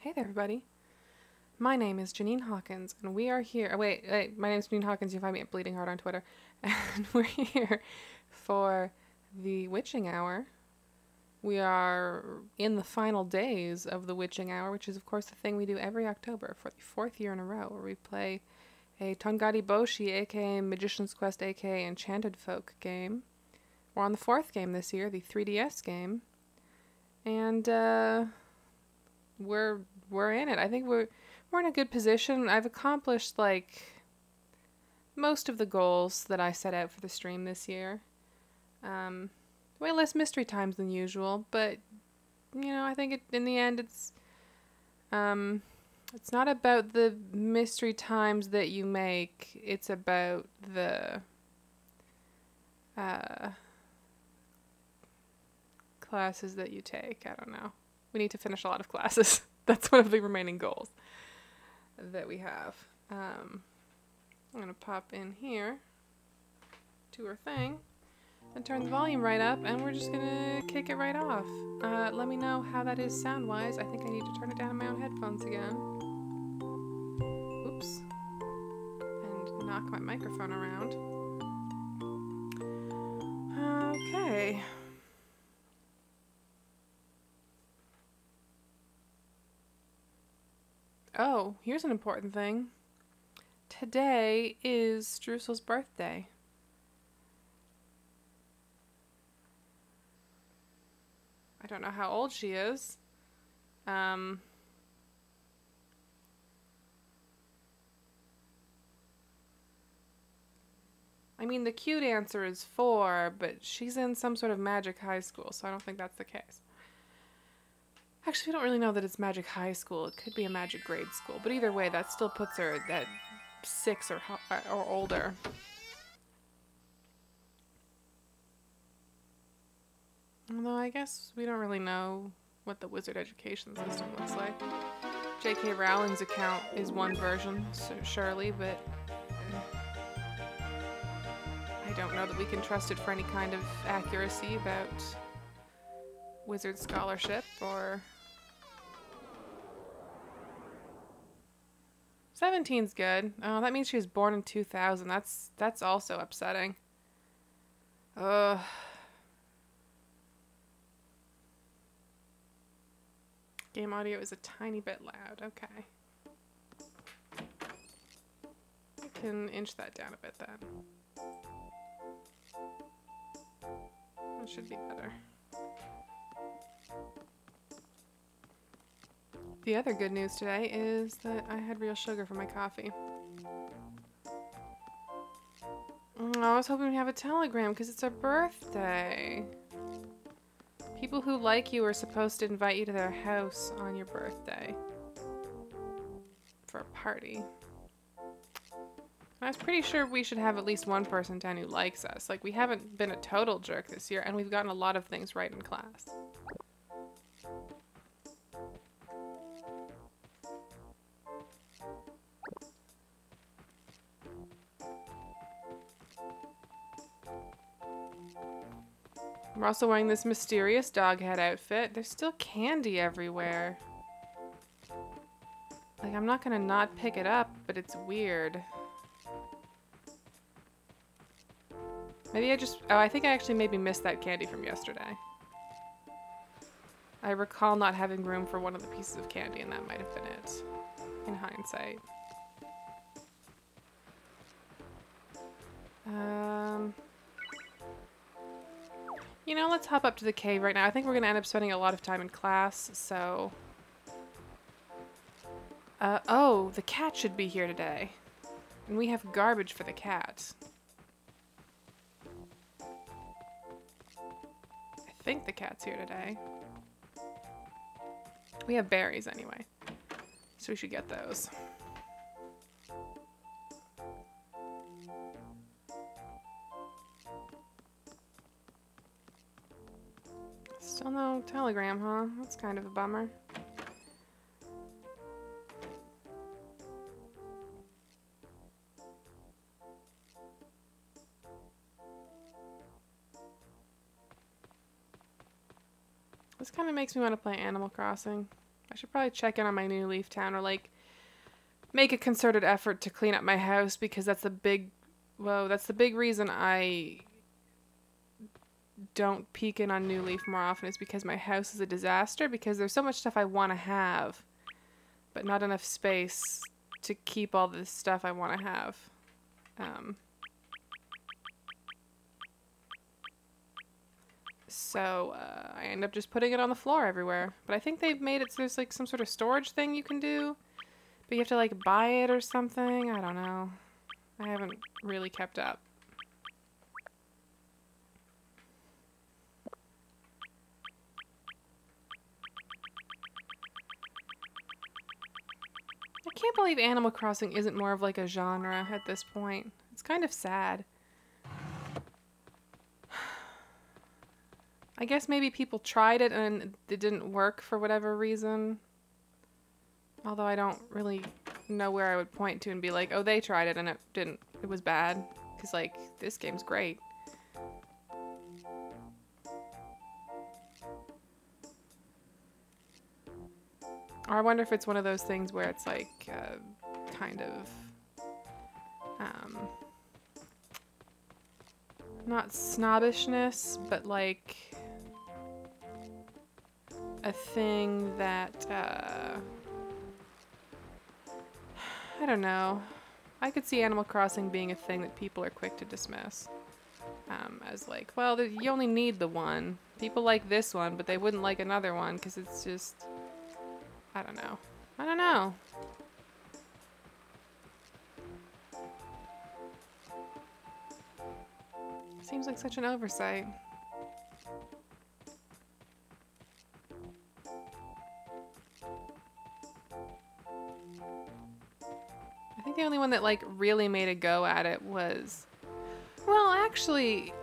Hey there, everybody. My name is Janine Hawkins, and we are here. Oh, wait, my name is Janine Hawkins. You can find me at Bleeding Heart on Twitter. And we're here for the Witching Hour. We are in the final days of the Witching Hour, which is, of course, the thing we do every October for the 4th year in a row, where we play a Tongari Boushi, aka Magician's Quest, aka Enchanted Folk game. We're on the 4th game this year, the 3DS game. And, we're in it. I think we're in a good position. I've accomplished like most of the goals that I set out for the stream this year. Way less mystery times than usual, but you know, I think in the end it's not about the mystery times that you make. It's about the classes that you take. I don't know. We need to finish a lot of classes. That's one of the remaining goals that we have. I'm going to pop in here to our thing and turn the volume right up, and we're just going to kick it right off. Let me know how that is sound-wise. I think I need to turn it down on my own headphones again. Oops. And knock my microphone around. Okay. Oh, here's an important thing. Today is Streusel's birthday. I don't know how old she is. I mean, the cute answer is 4, but she's in some sort of magic high school, so I don't think that's the case. Actually, we don't really know that it's magic high school. It could be a magic grade school. But either way, that still puts her at 6 or older. Although I guess we don't really know what the wizard education system looks like. J.K. Rowling's account is one version, surely, but I don't know that we can trust it for any kind of accuracy about wizard scholarship or... 17's good. Oh, that means she was born in 2000. That's also upsetting. Ugh. Game audio is a tiny bit loud. Okay. I can inch that down a bit then. That should be better. The other good news today is that I had real sugar for my coffee. I was hoping to have a telegram because it's our birthday. People who like you are supposed to invite you to their house on your birthday for a party. I was pretty sure we should have at least one person down who likes us. Like, we haven't been a total jerk this year, and we've gotten a lot of things right in class. We're also wearing this mysterious dog head outfit. There's still candy everywhere. Like, I'm not gonna not pick it up, but it's weird. Maybe I think I actually maybe missed that candy from yesterday. I recall not having room for one of the pieces of candy, and that might have been it, in hindsight. You know, let's hop up to the cave right now. I think we're gonna end up spending a lot of time in class, so... oh, the cat should be here today. And we have garbage for the cat. I think the cat's here today. We have berries anyway, so we should get those. Still no telegram, huh? That's kind of a bummer. This kind of makes me want to play Animal Crossing. I should probably check in on my new Leaf Town, or like make a concerted effort to clean up my house, because that's the big, whoa, that's the big reason I don't peek in on New Leaf more often, is because my house is a disaster, because there's so much stuff I want to have, but not enough space to keep all this stuff I want to have. So I end up just putting it on the floor everywhere. But I think they've made it so there's like some sort of storage thing you can do, but you have to like buy it or something. I don't know. I haven't really kept up. I can't believe Animal Crossing isn't more of like a genre at this point. It's kind of sad. I guess maybe people tried it and it didn't work for whatever reason. Although I don't really know where I would point to and be like, oh, they tried it and it didn't, it was bad. Because like, this game's great. Or I wonder if it's one of those things where it's like, kind of, not snobbishness, but like a thing that, I don't know. I could see Animal Crossing being a thing that people are quick to dismiss. As like, well, you only need the one. People like this one, but they wouldn't like another one because it's just, I don't know. I don't know. Seems like such an oversight. I think the only one that like really made a go at it was, well, actually,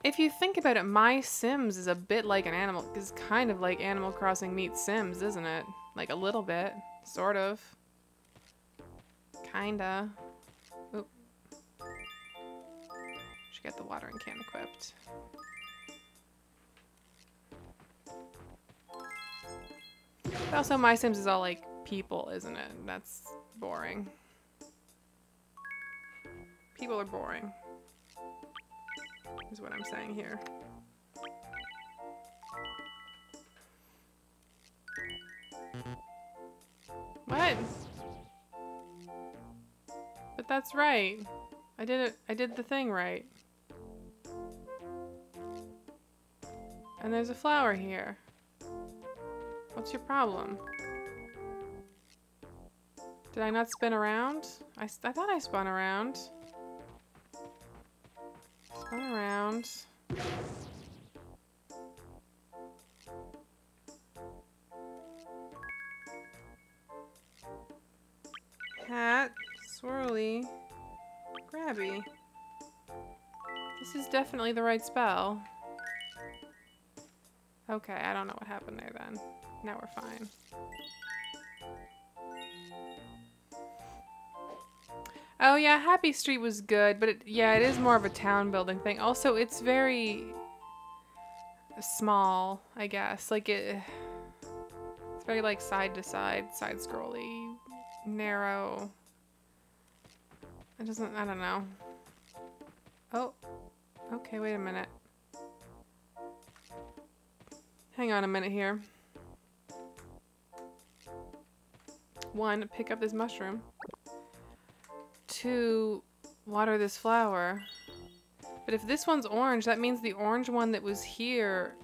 if you think about it, My Sims is a bit like an animal, is kind of like Animal Crossing meets Sims, isn't it? Like a little bit, sort of. Kinda. Oop. Should get the watering can equipped. But also, My Sims is all like people, isn't it? That's boring. People are boring, is what I'm saying here. What? But that's right. I did it. I did the thing right. And there's a flower here. What's your problem? Did I not spin around? I thought I spun around. Spun around. Hat, swirly, grabby. This is definitely the right spell. Okay, I don't know what happened there then. Now we're fine. Oh yeah, Happy Street was good, but yeah, it is more of a town building thing. Also, it's very small, I guess. Like it's very like side to side, side scrolly, narrow. It doesn't, I don't know. Oh, okay, wait a minute. Hang on a minute here. 1, pick up this mushroom. 2, water this flower. But if this one's orange, that means the orange one that was here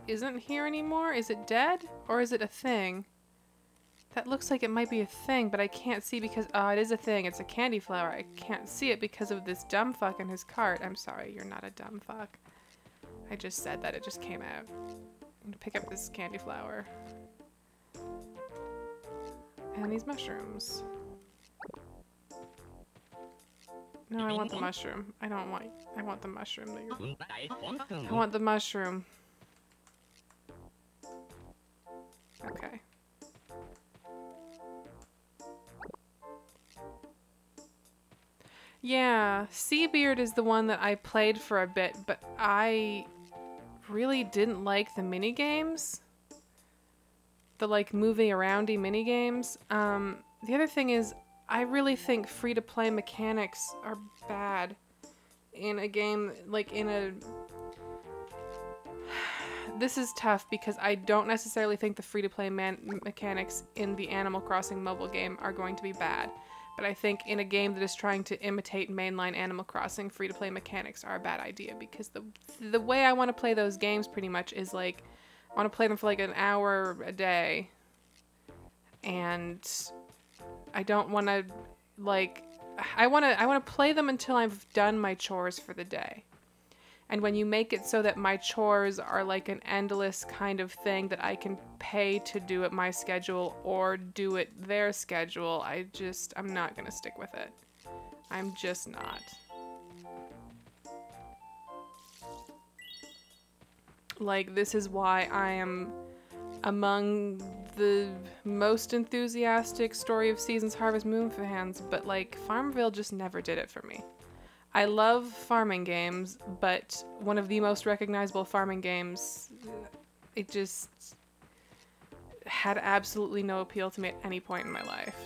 isn't here anymore? Is it dead? Or is it a thing? That looks like it might be a thing, but I can't see because, it is a thing. It's a candy flower. I can't see it because of this dumb fuck in his cart. I'm sorry, you're not a dumb fuck. I just said that, it just came out. I'm gonna pick up this candy flower. And these mushrooms. No, I want the mushroom. I want the mushroom. I want the mushroom. Okay. Yeah, Seabeard is the one that I played for a bit, but I really didn't like the minigames. The like moving aroundy minigames. The other thing is, I really think free-to-play mechanics are bad in a game, like in a... This is tough because I don't necessarily think the free-to-play mechanics in the Animal Crossing mobile game are going to be bad. But I think in a game that is trying to imitate mainline Animal Crossing, free-to-play mechanics are a bad idea because the way I want to play those games pretty much is like, I want to play them for like an hour a day. And I don't want to, like, I want to play them until I've done my chores for the day. And when you make it so that my chores are like an endless kind of thing that I can pay to do at my schedule or do at their schedule, I'm not going to stick with it. I'm just not. Like, this is why I am among the most enthusiastic Story of Seasons Harvest Moon fans, but like Farmville just never did it for me. I love farming games, but one of the most recognizable farming games, it just had absolutely no appeal to me at any point in my life.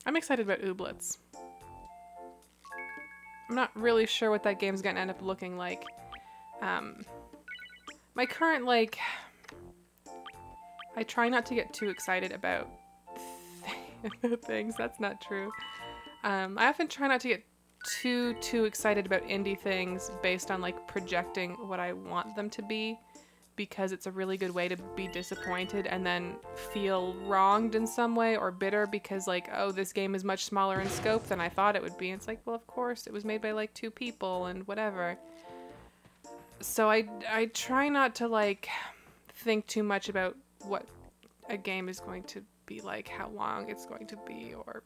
I'm excited about Ooblets. I'm not really sure what that game's gonna end up looking like. My current, like, I try not to get too excited about things. That's not true. I often try not to get too excited about indie things based on, like, projecting what I want them to be, because it's a really good way to be disappointed and then feel wronged in some way or bitter because, like, oh, this game is much smaller in scope than I thought it would be. And it's like, well, of course, it was made by, like, 2 people and whatever. So I try not to, like, think too much about what a game is going to be like, how long it's going to be, or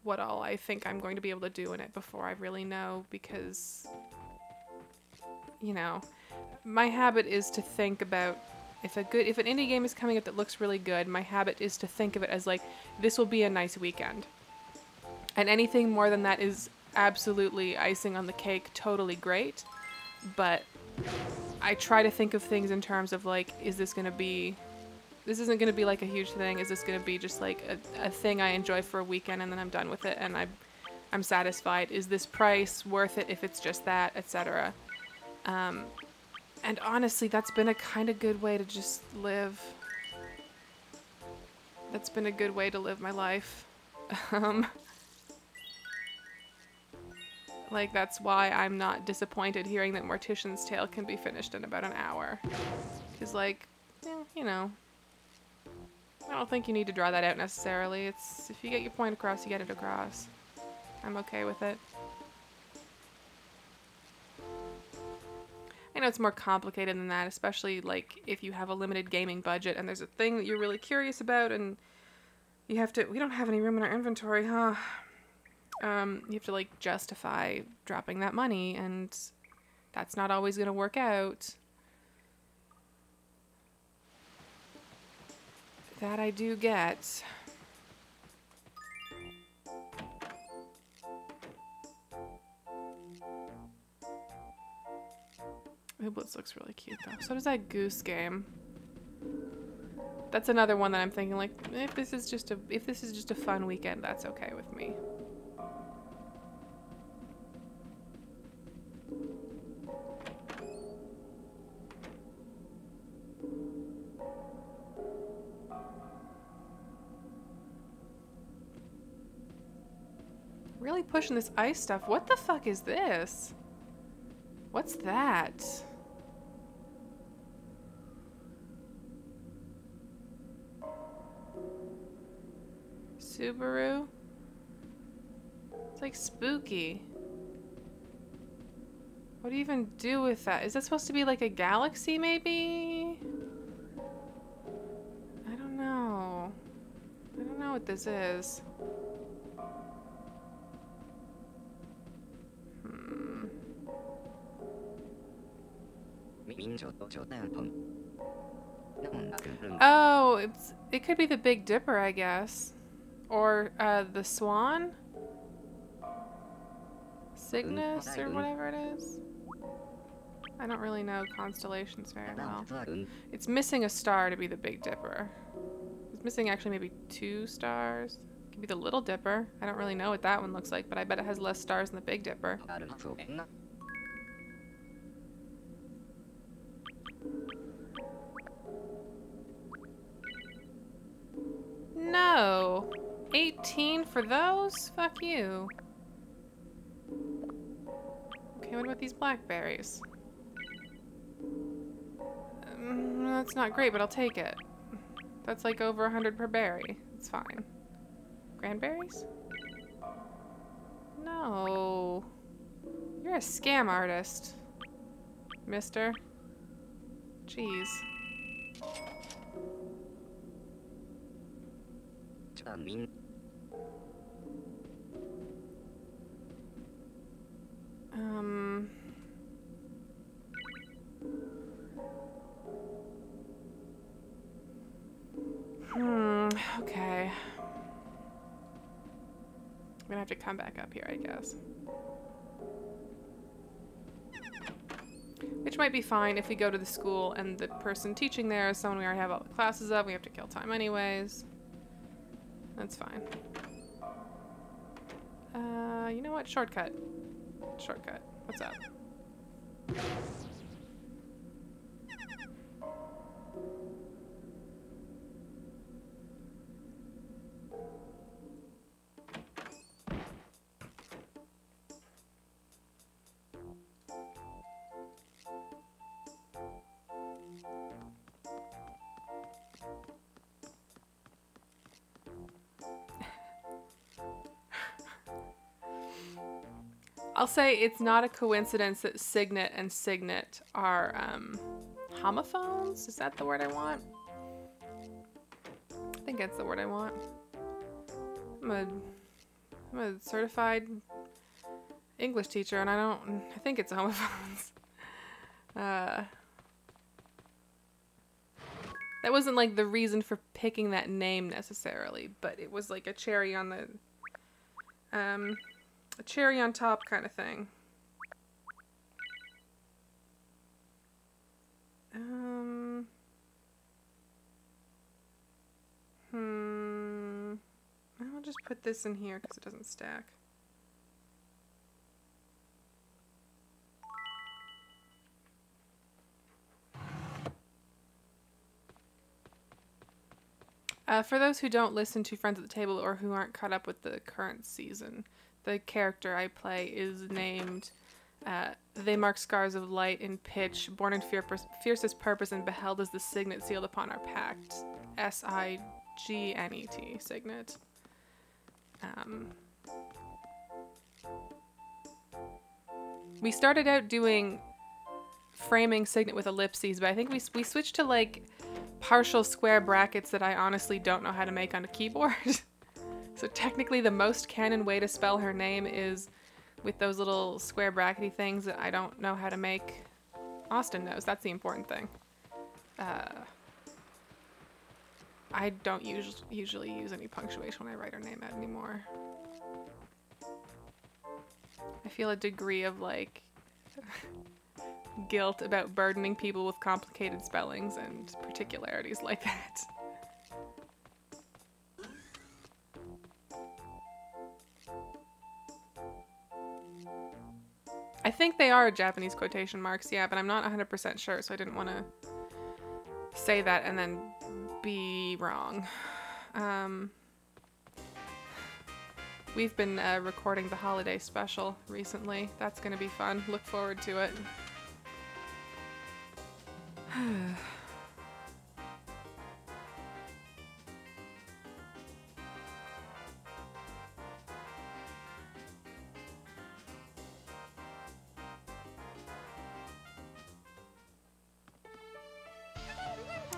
what all I think I'm going to be able to do in it before I really know, because, you know, my habit is to think about if an indie game is coming up that looks really good, my habit is to think of it as like, this will be a nice weekend. And anything more than that is absolutely icing on the cake, totally great. But I try to think of things in terms of like, this isn't going to be like a huge thing. Is this going to be just like a thing I enjoy for a weekend and then I'm done with it and I'm satisfied? Is this price worth it if it's just that, etc.? And honestly, that's been a kind of good way to just live. That's been a good way to live my life. Like, that's why I'm not disappointed hearing that Mortician's Tale can be finished in about an hour. Because, like, you know, I don't think you need to draw that out necessarily. It's, if you get your point across, you get it across. I'm okay with it. I know it's more complicated than that, especially, like, if you have a limited gaming budget and there's a thing that you're really curious about and you have to... We don't have any room in our inventory, huh? You have to, like, justify dropping that money, and that's not always going to work out. That I do get. Ooh, Blitz looks really cute, though. So does that goose game. That's another one that I'm thinking, like, if this is just a fun weekend, that's okay with me. Really pushing this ice stuff. What the fuck is this? What's that? Subaru? It's like spooky. What do you even do with that? Is that supposed to be like a galaxy, maybe? I don't know. I don't know what this is. Oh, it could be the Big Dipper, I guess. Or the Swan? Cygnus or whatever it is. I don't really know constellations very well. It's missing a star to be the Big Dipper. It's missing actually maybe 2 stars. It could be the Little Dipper. I don't really know what that one looks like, but I bet it has less stars than the Big Dipper. No. 18 for those? Fuck you. Okay, what about these blackberries? That's not great, but I'll take it. That's like over 100 per berry. It's fine. Cranberries? No. You're a scam artist, mister. Jeez. Okay. I'm gonna have to come back up here, I guess. Which might be fine if we go to the school and the person teaching there is someone we already have all the classes of. We have to kill time anyways. That's fine. You know what? Shortcut. Shortcut. What's up? I'll say it's not a coincidence that Signet and Signet are homophones. Is that the word I want? I think that's the word I want. I'm a certified English teacher, and I think it's homophones. That wasn't like the reason for picking that name necessarily, but it was like a cherry on the a cherry on top kind of thing. I'll just put this in here because it doesn't stack. For those who don't listen to Friends at the Table or who aren't caught up with the current season, the character I play is named They Mark Scars of Light in Pitch, born in fiercest purpose and beheld as the signet sealed upon our pact. Signet, signet. We started out doing framing signet with ellipses, but I think we switched to like partial square brackets that I honestly don't know how to make on a keyboard. So technically the most canon way to spell her name is with those little square brackety things that I don't know how to make. Austin knows, that's the important thing. I don't usually use any punctuation when I write her name out anymore. I feel a degree of like guilt about burdening people with complicated spellings and particularities like that. I think they are Japanese quotation marks, yeah, but I'm not 100% sure, so I didn't want to say that and then be wrong. We've been recording the holiday special recently. That's going to be fun. Look forward to it.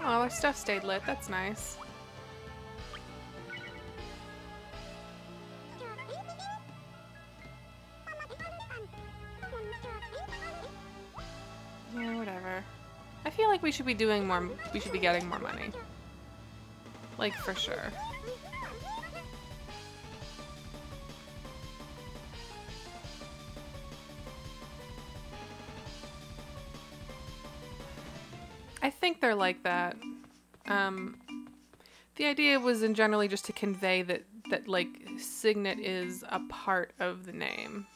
Oh, our stuff stayed lit. That's nice. Yeah, whatever. I feel like we should be doing more, we should be getting more money. Like, for sure. I think they're like that. The idea was in generally just to convey that like signet is a part of the name.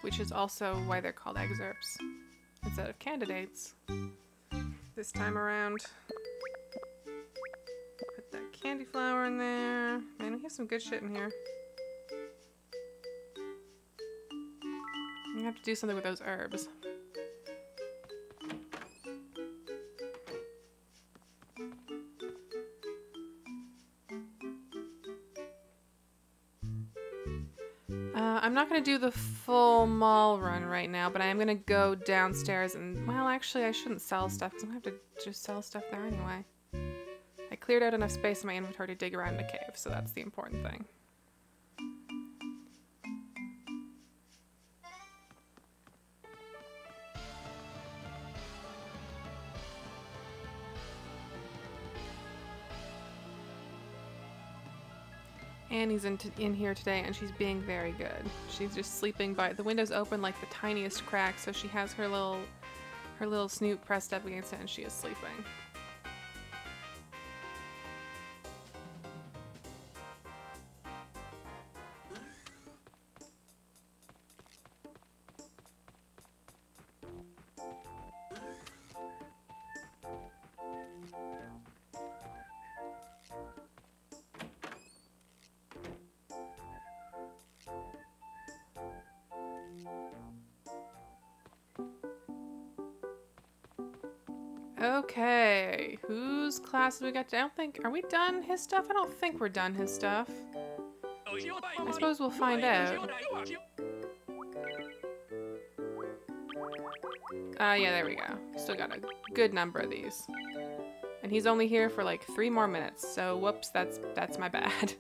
Which is also why they're called excerpts instead of candidates. This time around. Put that candy flower in there. Man, we have some good shit in here. I'm gonna have to do something with those herbs. I'm not gonna do the full mall run right now, but I am gonna go downstairs and, well, actually I shouldn't sell stuff because I'm gonna have to just sell stuff there anyway. I cleared out enough space in my inventory to dig around in the cave, so that's the important thing. Annie's in here today and she's being very good. She's just sleeping by the window's open like the tiniest crack, so she has her little snoot pressed up against it and she is sleeping. Okay, whose classes we got? I don't think, are we done his stuff? I don't think we're done his stuff. I suppose we'll find out. Yeah, there we go. Still got a good number of these. And he's only here for like 3 more minutes, so whoops, that's my bad.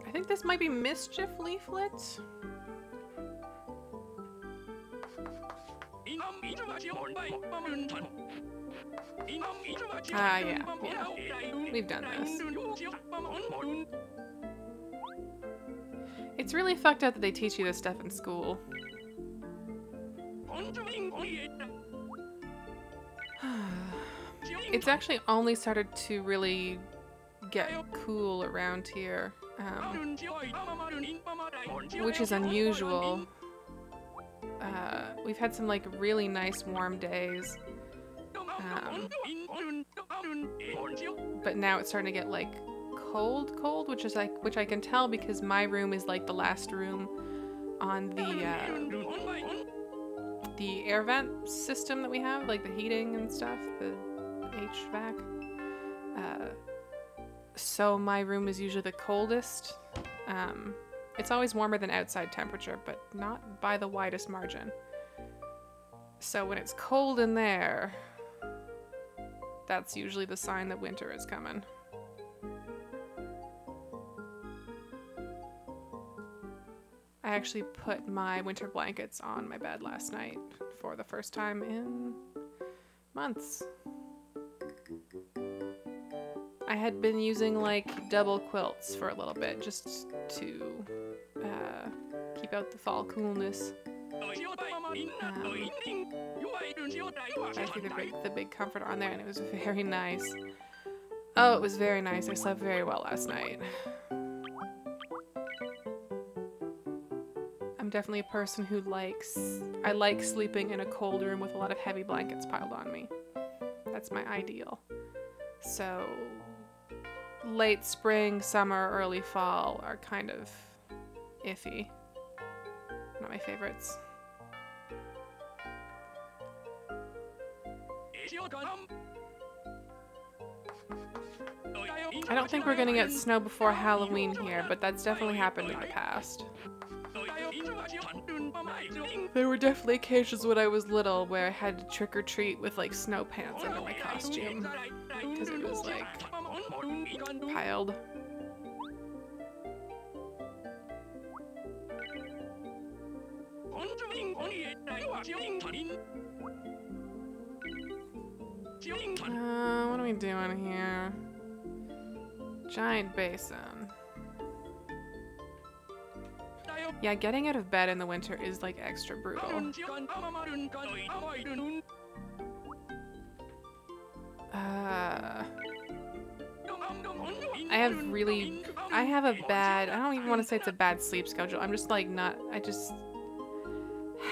I think this might be Mischief Leaflet. Ah, yeah. We've done this. It's really fucked up that they teach you this stuff in school. It's actually only started to really get cool around here, which is unusual. We've had some like really nice warm days, but now it's starting to get like cold, which I can tell because my room is like the last room on the air vent system that we have, like the heating and stuff, the HVAC. So my room is usually the coldest. It's always warmer than outside temperature, but not by the widest margin. So when it's cold in there, that's usually the sign that winter is coming. I actually put my winter blankets on my bed last night for the first time in months. I had been using like double quilts for a little bit just to keep out the fall coolness. I threw the big comforter on there and it was very nice. Oh, it was very nice. I slept very well last night. I'm definitely a person who I like sleeping in a cold room with a lot of heavy blankets piled on me. That's my ideal. So late spring, summer, early fall are kind of iffy. Not my favorites. I don't think we're gonna get snow before Halloween here, but that's definitely happened in the past. There were definitely occasions when I was little where I had to trick or treat with like snow pants under my costume because it was like piled. What are we doing here? Giant basin. Yeah, getting out of bed in the winter is like extra brutal. I have a bad, I don't even want to say it's a bad sleep schedule. I'm just like I just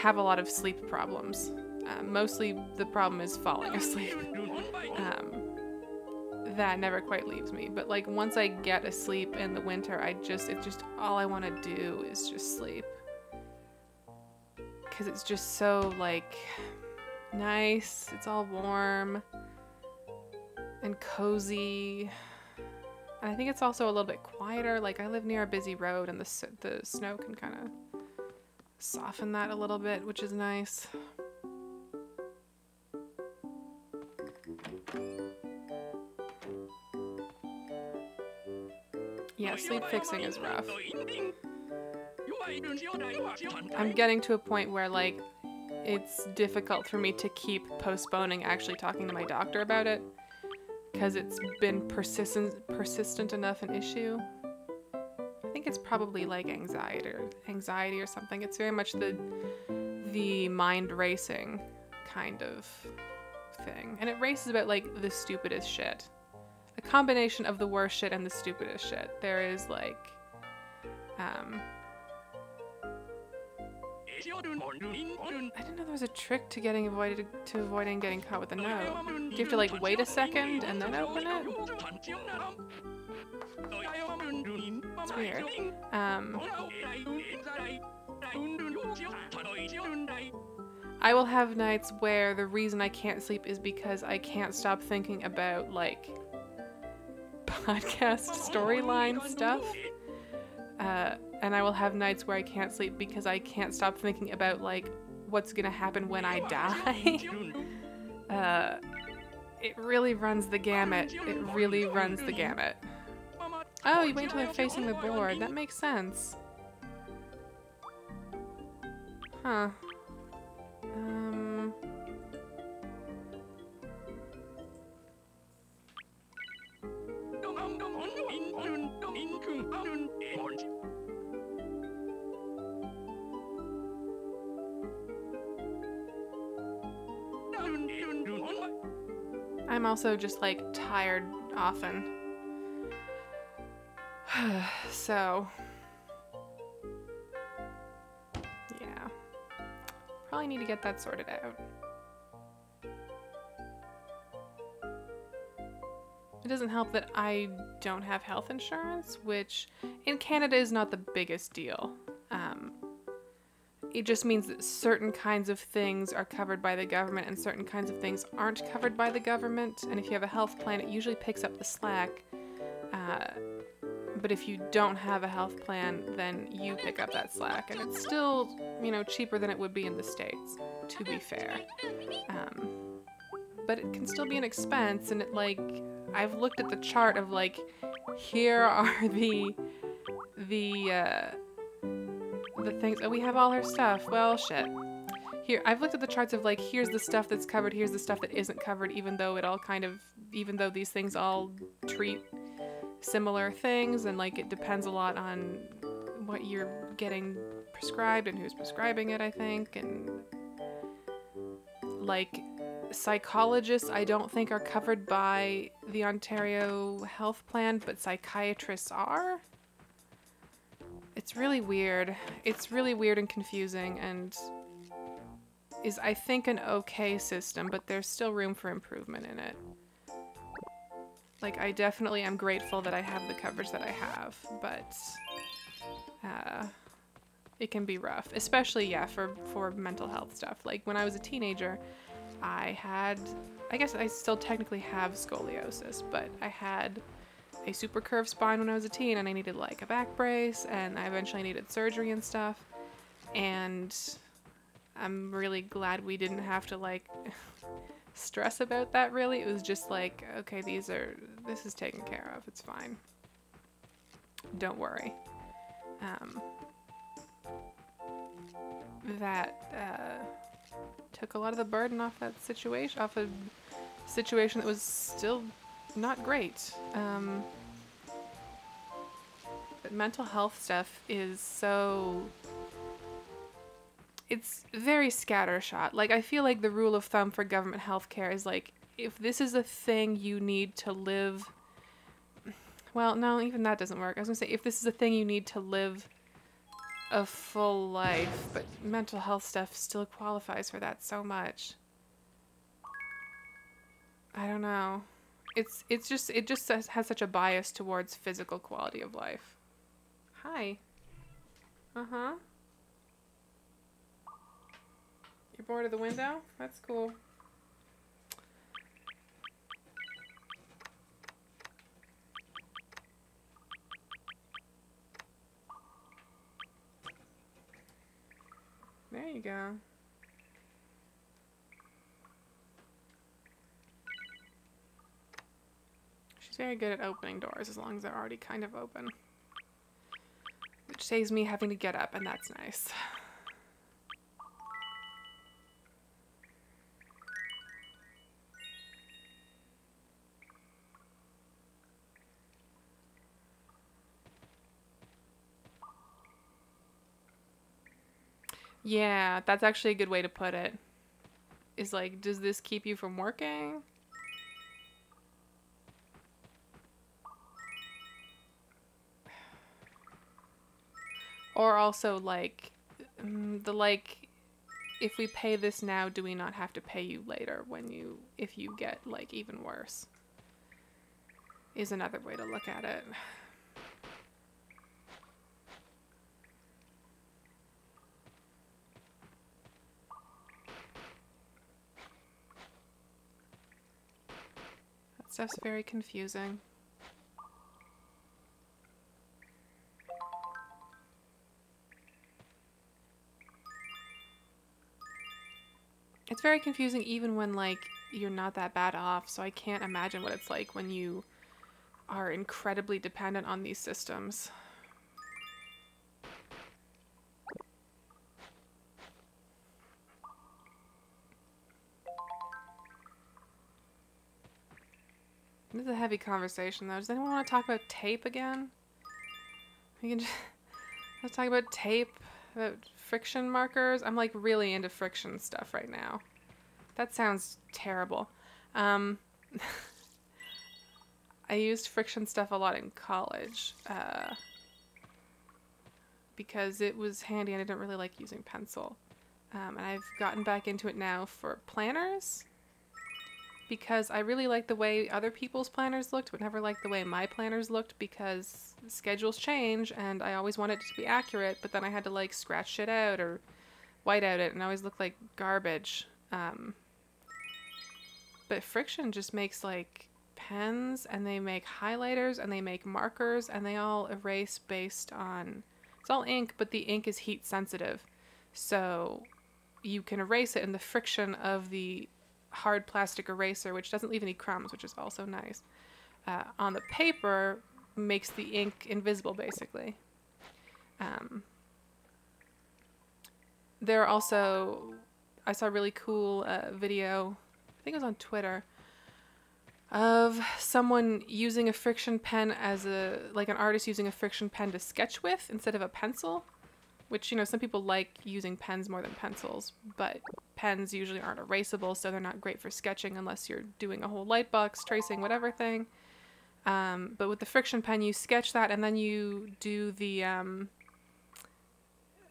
have a lot of sleep problems. Mostly the problem is falling asleep. That never quite leaves me. But like once I get asleep in the winter, it's just all I want to do is just sleep. Because it's just so like nice. It's all warm and cozy. And I think it's also a little bit quieter. Like I live near a busy road and the snow can kind of soften that a little bit, which is nice. Yeah, sleep fixing is rough. I'm getting to a point where like it's difficult for me to keep postponing actually talking to my doctor about it because it's been persistent enough an issue. I think it's probably like anxiety or something. It's very much the mind racing kind of thing. And it races about like the stupidest shit. A combination of the worst shit and the stupidest shit. There is like I didn't know there was a trick to avoiding getting caught with a note. Do you have to like wait a second and then open it? It's weird. I will have nights where the reason I can't sleep is because I can't stop thinking about like podcast storyline stuff. And I will have nights where I can't sleep because I can't stop thinking about like what's gonna happen when I die. It really runs the gamut. It really runs the gamut. Oh, you wait until they're facing the board. That makes sense. Huh. I'm also just like tired often. So, yeah. Probably need to get that sorted out. It doesn't help that I don't have health insurance, which in Canada is not the biggest deal. It just means that certain kinds of things are covered by the government and certain kinds of things aren't covered by the government. And if you have a health plan, it usually picks up the slack. But if you don't have a health plan, then you pick up that slack. And it's still, you know, cheaper than it would be in the States, to be fair. But it can still be an expense. And it, like, I've looked at the chart of, like, here are the things. Oh, we have all her stuff. Well, shit. Here, I've looked at the charts of, like, here's the stuff that's covered, here's the stuff that isn't covered, even though these things all treat similar things, and, like, it depends a lot on what you're getting prescribed and who's prescribing it, I think, and, like, psychologists I don't think are covered by the Ontario Health Plan, but psychiatrists are. It's really weird. It's really weird and confusing, and is, I think, an okay system, but there's still room for improvement in it. Like, I definitely am grateful that I have the coverage that I have, but it can be rough, especially, yeah, for mental health stuff. Like, when I was a teenager, I guess I still technically have scoliosis, but I had a super curved spine when I was a teen, and I needed, like, a back brace, and I eventually needed surgery and stuff, and I'm really glad we didn't have to, like, stress about that, really. It was just like, okay, this is taken care of, it's fine. Don't worry. That took a lot of the burden off that situation, off a situation that was still not great. But mental health stuff is so... It's very scattershot. Like, I feel like the rule of thumb for government healthcare is, like, if this is a thing you need to live... Well, no, even that doesn't work. I was gonna say, if this is a thing you need to live a full life, but mental health stuff still qualifies for that so much. I don't know. It just has such a bias towards physical quality of life. Hi. Uh-huh. You're bored of the window? That's cool. There you go. She's very good at opening doors as long as they're already kind of open. Which saves me having to get up, and that's nice. Yeah, that's actually a good way to put it. Is like, does this keep you from working? Or also, like, if we pay this now, do we not have to pay you later if you get, like, even worse? Is another way to look at it. That stuff's very confusing. It's very confusing even when, like, you're not that bad off, so I can't imagine what it's like when you are incredibly dependent on these systems. This is a heavy conversation, though. Does anyone want to talk about tape again? We can just, let's talk about tape, about friction markers. I'm like really into friction stuff right now. That sounds terrible. I used friction stuff a lot in college because it was handy and I didn't really like using pencil. And I've gotten back into it now for planners because I really like the way other people's planners looked, but never liked the way my planners looked because schedules change and I always wanted it to be accurate, but then I had to like scratch shit out or white out it and it always looked like garbage. But friction just makes like pens and they make highlighters and they make markers and they all erase based on, it's all ink, but the ink is heat sensitive. So you can erase it in the friction of the hard plastic eraser, which doesn't leave any crumbs, which is also nice. On the paper, makes the ink invisible, basically. There are also, I saw a really cool video, I think it was on Twitter, of someone using a friction pen as a, like an artist using a friction pen to sketch with instead of a pencil. Which, you know, some people like using pens more than pencils, but pens usually aren't erasable, so they're not great for sketching unless you're doing a whole light box, tracing, whatever thing. But with the friction pen, you sketch that, and then you do the,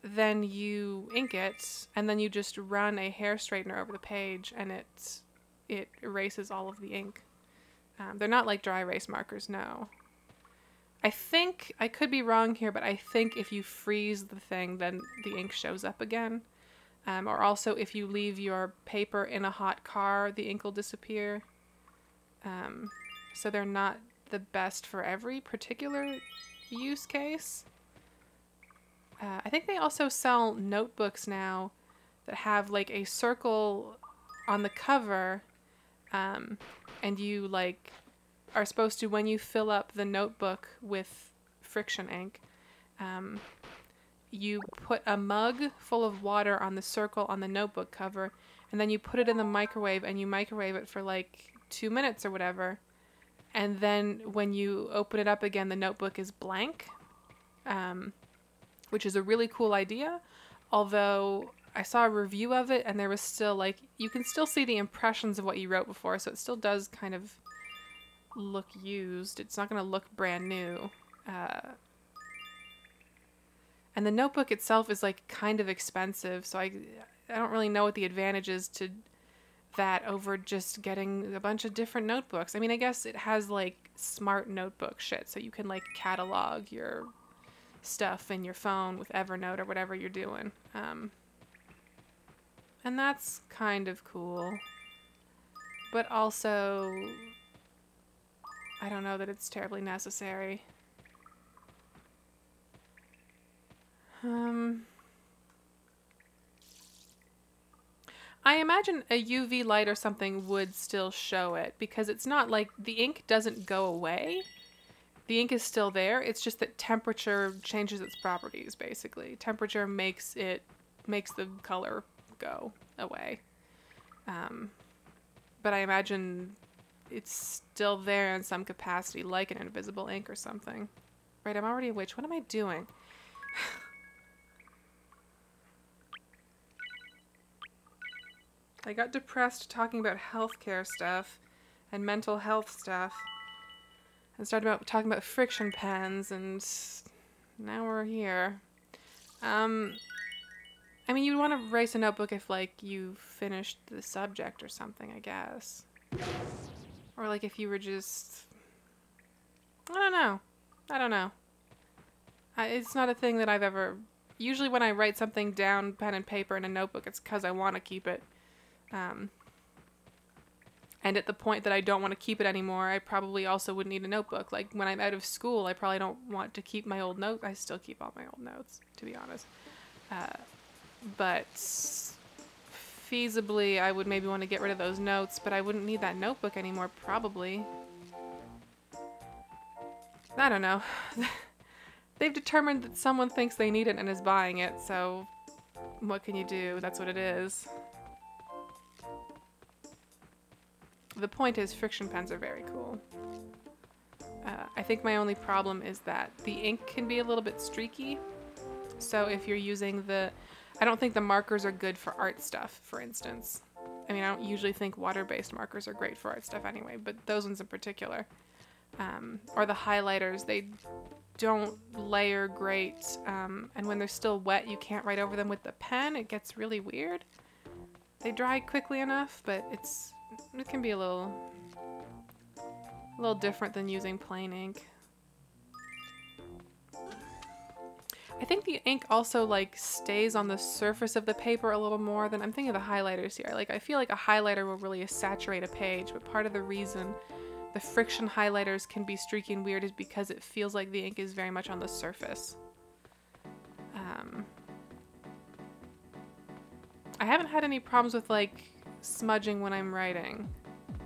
then you ink it, and then you just run a hair straightener over the page, and it erases all of the ink. They're not like dry erase markers, no. I think, I could be wrong here, but I think if you freeze the thing, then the ink shows up again. Or also, if you leave your paper in a hot car, the ink will disappear. So they're not the best for every particular use case. I think they also sell notebooks now that have like a circle on the cover, and you like are supposed to, when you fill up the notebook with friction ink, you put a mug full of water on the circle on the notebook cover, and then you put it in the microwave and you microwave it for like 2 minutes or whatever. And then when you open it up again, the notebook is blank, which is a really cool idea. Although I saw a review of it and there was still like, you can still see the impressions of what you wrote before. So it still does kind of look used. It's not going to look brand new. And the notebook itself is like kind of expensive, so I don't really know what the advantage is to that over just getting a bunch of different notebooks. I mean, I guess it has like smart notebook shit, so you can like catalog your stuff in your phone with Evernote or whatever you're doing. And that's kind of cool. But also, I don't know that it's terribly necessary. I imagine a UV light or something would still show it, because it's not like the ink doesn't go away. The ink is still there. It's just that temperature changes its properties, basically. Temperature makes the color go away. But I imagine it's still there in some capacity, like an invisible ink or something. Right, I'm already a witch. What am I doing? I got depressed talking about healthcare stuff and mental health stuff. And started talking about friction pens, and now we're here. I mean, you'd want to erase a notebook if, like, you finished the subject or something, I guess. Or, like, if you were just... I don't know. It's not a thing that I've ever... Usually when I write something down, pen and paper in a notebook, it's because I want to keep it. And at the point that I don't want to keep it anymore, I probably also would need a notebook. Like, when I'm out of school, I probably don't want to keep my old notes. I still keep all my old notes, to be honest. But feasibly, I would maybe want to get rid of those notes, but I wouldn't need that notebook anymore, probably. I don't know. They've determined that someone thinks they need it and is buying it, so what can you do? That's what it is. The point is, friction pens are very cool. I think my only problem is that the ink can be a little bit streaky. So if you're using I don't think the markers are good for art stuff, for instance. I mean, I don't usually think water-based markers are great for art stuff anyway, but those ones in particular. Or the highlighters, they don't layer great, and when they're still wet, you can't write over them with the pen. It gets really weird. They dry quickly enough, but it can be a little different than using plain ink. I think the ink also like stays on the surface of the paper a little more than I'm thinking of the highlighters here. Like I feel like a highlighter will really saturate a page, but part of the reason the friction highlighters can be streaky and weird is because it feels like the ink is very much on the surface. I haven't had any problems with like smudging when I'm writing,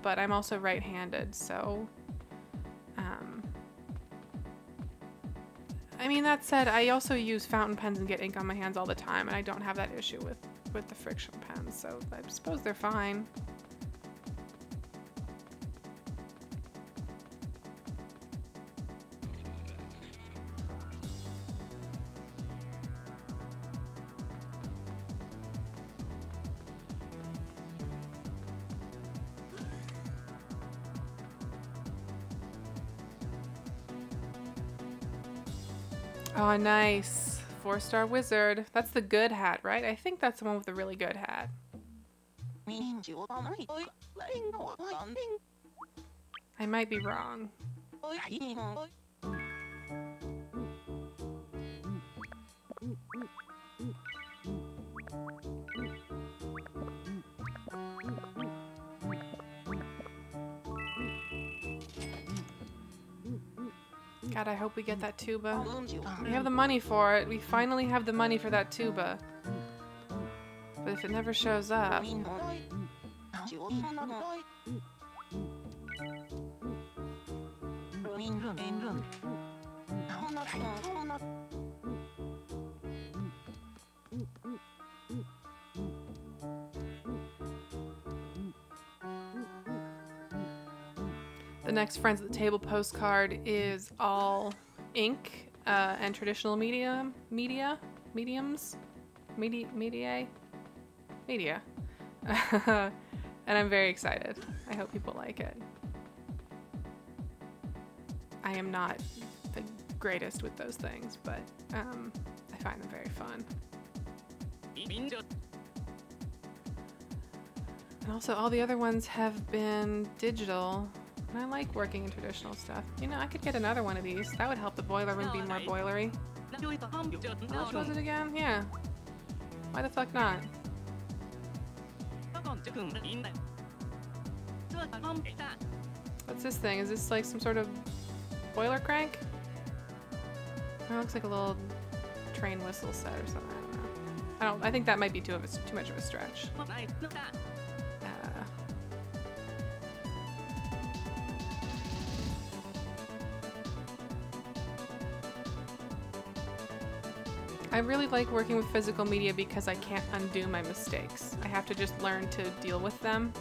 but I'm also right-handed, so I mean, that said, I also use fountain pens and get ink on my hands all the time, and I don't have that issue with the friction pens, so I suppose they're fine. Oh, nice. 4-star wizard. That's the good hat, right? I think that's the one with the really good hat. I might be wrong. God, I hope we get that tuba. We have the money for it. We finally have the money for that tuba. But if it never shows up... The next Friends at the Table postcard is all ink and traditional media. And I'm very excited. I hope people like it. I am not the greatest with those things, but I find them very fun. And also all the other ones have been digital. And I like working in traditional stuff. You know, I could get another one of these. That would help the boiler room be more boilery. How much was it again? Yeah. Why the fuck not? What's this thing? Is this like some sort of boiler crank? It looks like a little train whistle set or something. I don't know. I think that might be too much of a stretch. I really like working with physical media because I can't undo my mistakes. I have to just learn to deal with them.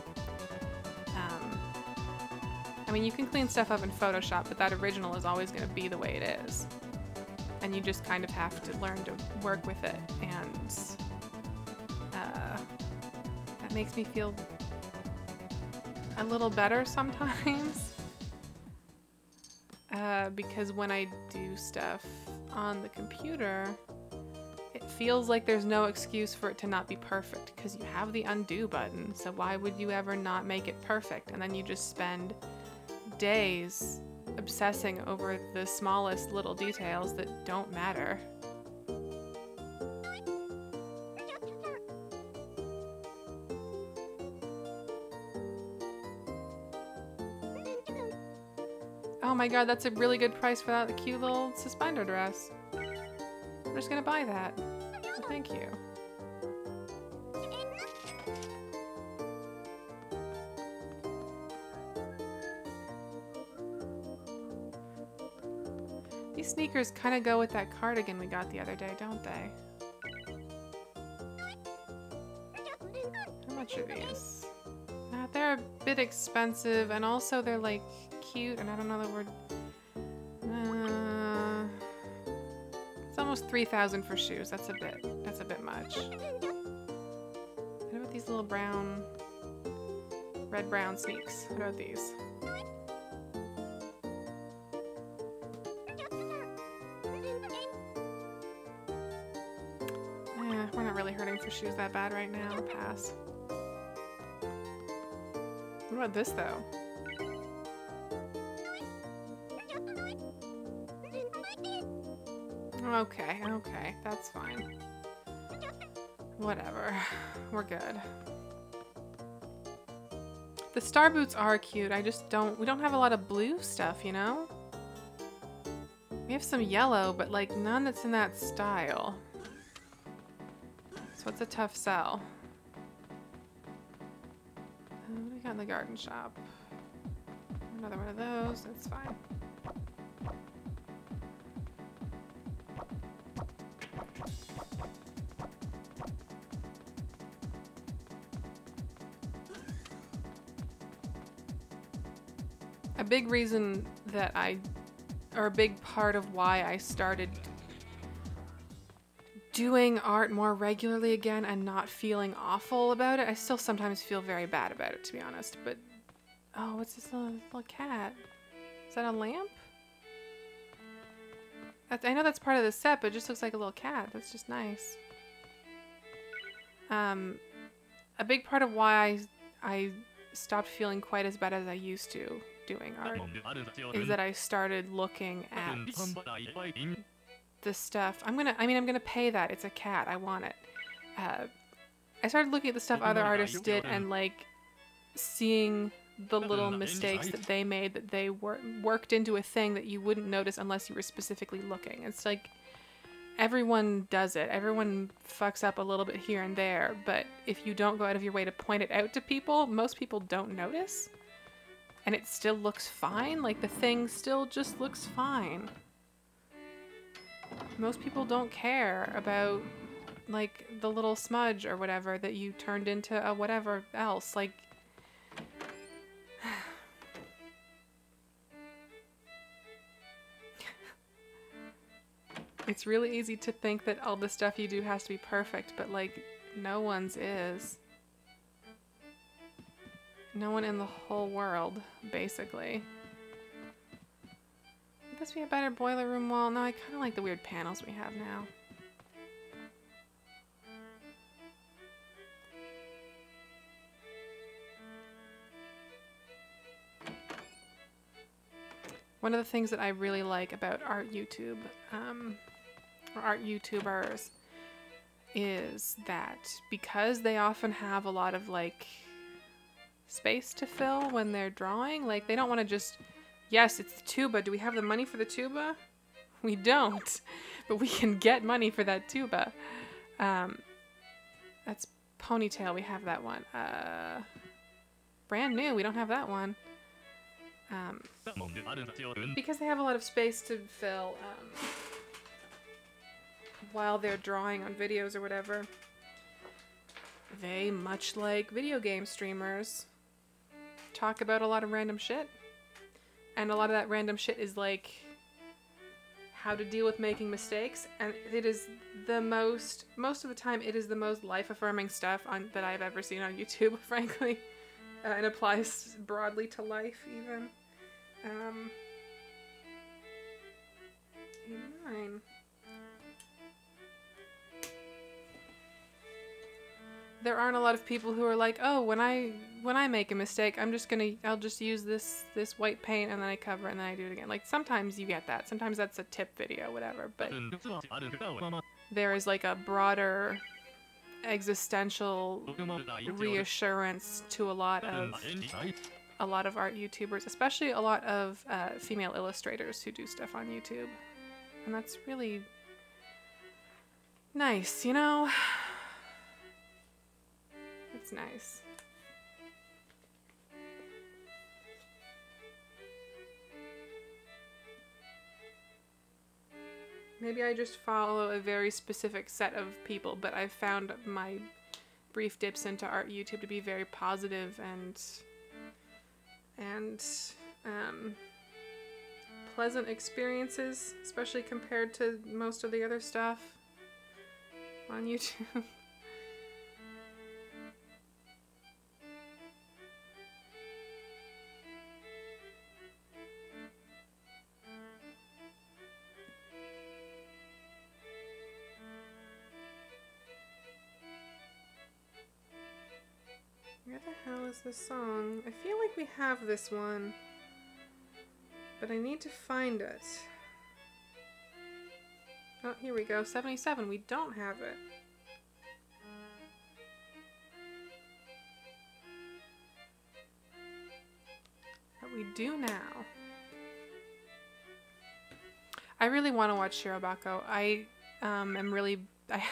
I mean, you can clean stuff up in Photoshop, but that original is always going to be the way it is. And you just kind of have to learn to work with it, and that makes me feel a little better sometimes. Because when I do stuff on the computer, it feels like there's no excuse for it to not be perfect, because you have the undo button, so why would you ever not make it perfect? And then you just spend days obsessing over the smallest little details that don't matter. Oh my god, that's a really good price for that cute little suspender dress. I'm just gonna buy that. Well, thank you. These sneakers kind of go with that cardigan we got the other day, don't they? How much are these? They're a bit expensive, and also they're like cute, and I don't know the word. It's almost 3,000 for shoes. That's a bit much. What about these little brown, red-brown sneaks? What about these? We're not really hurting for shoes that bad right now. I'll pass. What about this though? Okay, okay, that's fine. Whatever. We're good. The star boots are cute. I just we don't have a lot of blue stuff, you know? We have some yellow, but like none that's in that style. So it's a tough sell. What do we got in the garden shop? Another one of those, that's fine. A big reason that or a big part of why I started doing art more regularly again and not feeling awful about it. I still sometimes feel very bad about it, to be honest, but oh, what's this little cat? Is that a lamp? I know that's part of the set, but it just looks like a little cat. That's just nice. A big part of why I stopped feeling quite as bad as I used to doing art is that I started looking at the stuff. I'm gonna pay that. It's a cat. I want it. I started looking at the stuff other artists did and like seeing the little mistakes that they made that they worked into a thing that you wouldn't notice unless you were specifically looking. It's like everyone does it. Everyone fucks up a little bit here and there, but if you don't go out of your way to point it out to people, most people don't notice. And it still looks fine. Like the thing still just looks fine. Most people don't care about like the little smudge or whatever that you turned into a whatever else. Like it's really easy to think that all the stuff you do has to be perfect, but like no one's is. No one in the whole world, basically. Would this be a better boiler room wall? No, I kind of like the weird panels we have now. One of the things that I really like about art YouTube, or art YouTubers, is that because they often have a lot of like space to fill when they're drawing, like they don't want to just, yes, it's the tuba. Do we have the money for the tuba? We don't, but we can get money for that tuba. That's Ponytail. We have that one. Brand new. We don't have that one. Because they have a lot of space to fill while they're drawing on videos or whatever. They, much like video game streamers, talk about a lot of random shit. And a lot of that random shit is like how to deal with making mistakes. And it is the most of the time, it is the most life-affirming stuff that I've ever seen on YouTube, frankly. It applies broadly to life, even. 89. There aren't a lot of people who are like, oh, when I make a mistake, I'll just use this white paint and then I cover it and then I do it again. Like sometimes you get that. Sometimes that's a tip video, whatever. But there is like a broader existential reassurance to a lot of art YouTubers, especially a lot of female illustrators who do stuff on YouTube. And that's really nice, you know? It's nice. Maybe I just follow a very specific set of people, but I've found my brief dips into art YouTube to be very positive and pleasant experiences, especially compared to most of the other stuff on YouTube. Where the hell is this song? I feel like we have this one, but I need to find it. Oh, here we go. 77. We don't have it. But we do now. I really want to watch Shirobako. I am really... I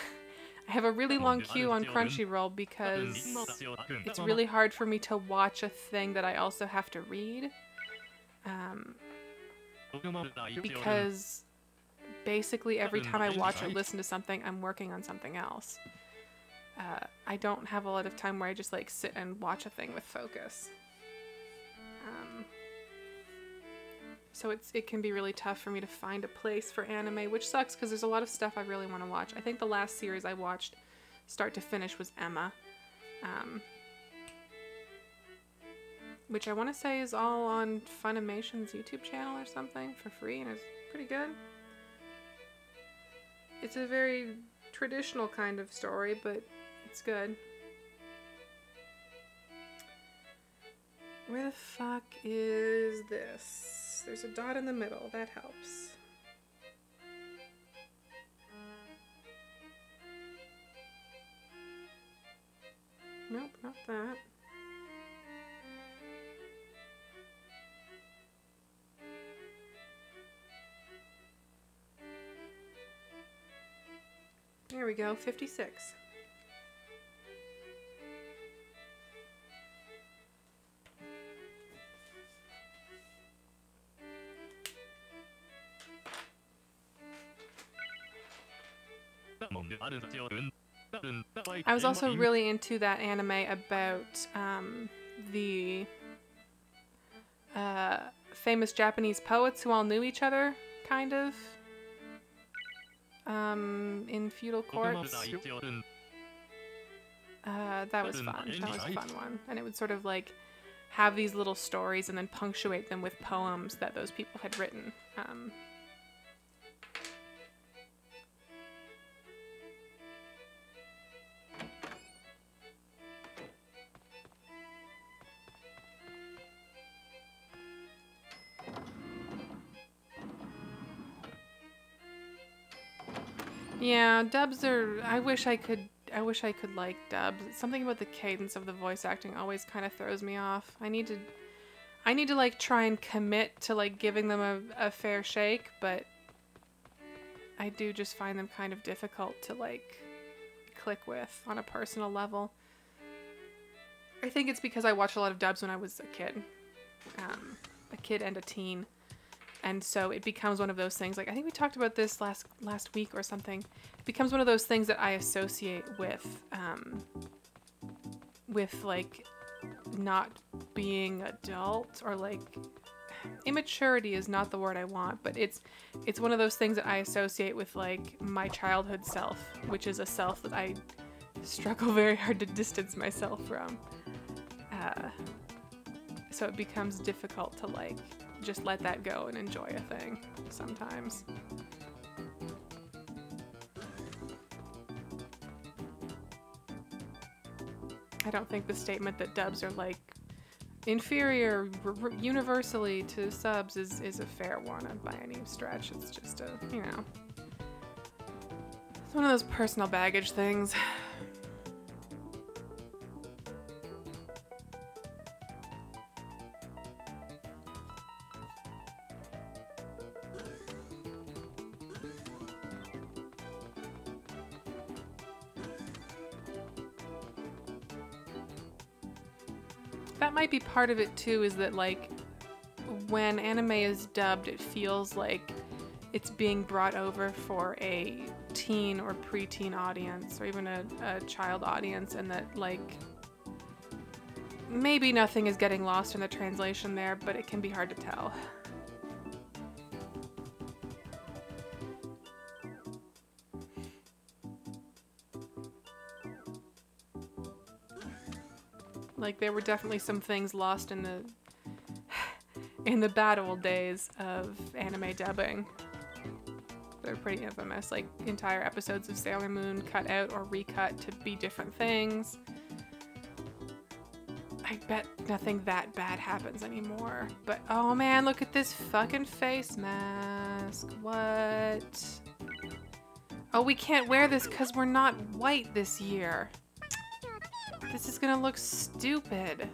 have a really long queue on Crunchyroll because it's really hard for me to watch a thing that I also have to read. Because basically every time I watch or listen to something, I'm working on something else. I don't have a lot of time where I just like sit and watch a thing with focus. So it can be really tough for me to find a place for anime, which sucks because there's a lot of stuff I really want to watch. I think the last series I watched start to finish was Emma. Which I want to say is all on Funimation's YouTube channel or something for free, and it's pretty good. It's a very traditional kind of story, but it's good. Where the fuck is this? There's a dot in the middle. That helps. Nope, not that. There we go, 56. I was also really into that anime about the famous Japanese poets who all knew each other, kind of, in feudal courts. That was fun. That was a fun one. And it would sort of like have these little stories and then punctuate them with poems that those people had written. Yeah, dubs are... I wish I could like dubs. Something about the cadence of the voice acting always kind of throws me off. I need to like try and commit to like giving them a fair shake, but I do just find them kind of difficult to like click with on a personal level. I think it's because I watched a lot of dubs when I was a kid and a teen. And so it becomes one of those things, like I think we talked about this last week or something. It becomes one of those things that I associate with like not being adult, or like immaturity is not the word I want, but it's one of those things that I associate with like my childhood self, which is a self that I struggle very hard to distance myself from. So it becomes difficult to like just let that go and enjoy a thing sometimes. I don't think the statement that dubs are like inferior universally to subs is a fair one by any stretch. It's just a, you know, it's one of those personal baggage things. That might be part of it too, is that like when anime is dubbed, it feels like it's being brought over for a teen or preteen audience, or even a child audience, and that like maybe nothing is getting lost in the translation there, but it can be hard to tell. Like, there were definitely some things lost in the bad old days of anime dubbing. They're pretty infamous, like entire episodes of Sailor Moon cut out or recut to be different things. I bet nothing that bad happens anymore. But oh man, look at this fucking face mask. What? Oh, we can't wear this because we're not white this year. This is gonna look stupid.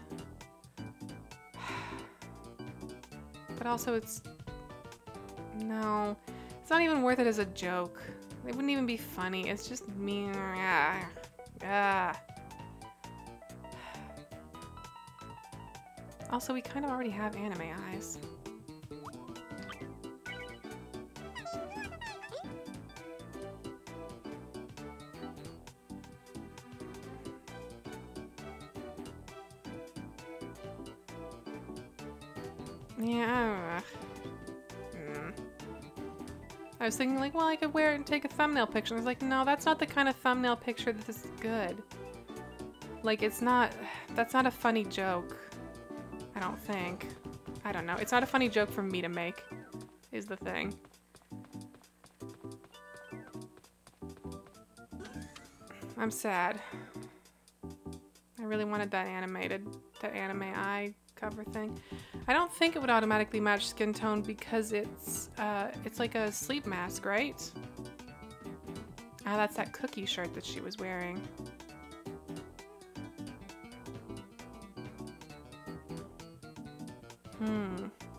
But also it's... No. It's not even worth it as a joke. It wouldn't even be funny. It's just me. Also, we kind of already have anime eyes. Yeah. I was thinking like, well, I could wear it and take a thumbnail picture. I was like, no, that's not the kind of thumbnail picture that is good. Like, it's not, that's not a funny joke. I don't think. I don't know. It's not a funny joke for me to make, is the thing. I'm sad. I really wanted that anime eye cover thing. I don't think it would automatically match skin tone because it's like a sleep mask, right? Ah, that's that cookie shirt that she was wearing.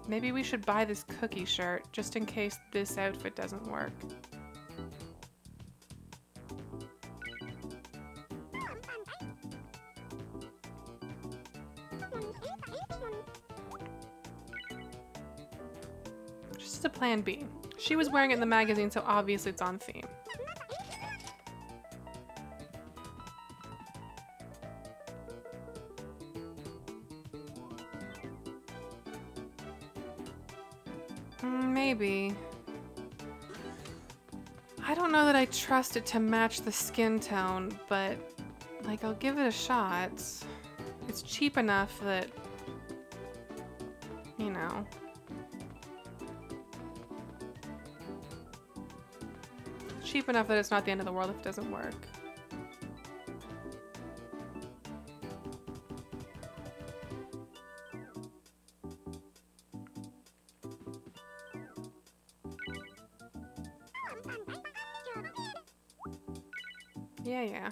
Maybe we should buy this cookie shirt just in case this outfit doesn't work. Just a plan B. She was wearing it in the magazine, so obviously it's on theme. Maybe. I don't know that I trust it to match the skin tone, but like I'll give it a shot. It's cheap enough that, you know. Cheap enough that it's not the end of the world if it doesn't work. Yeah.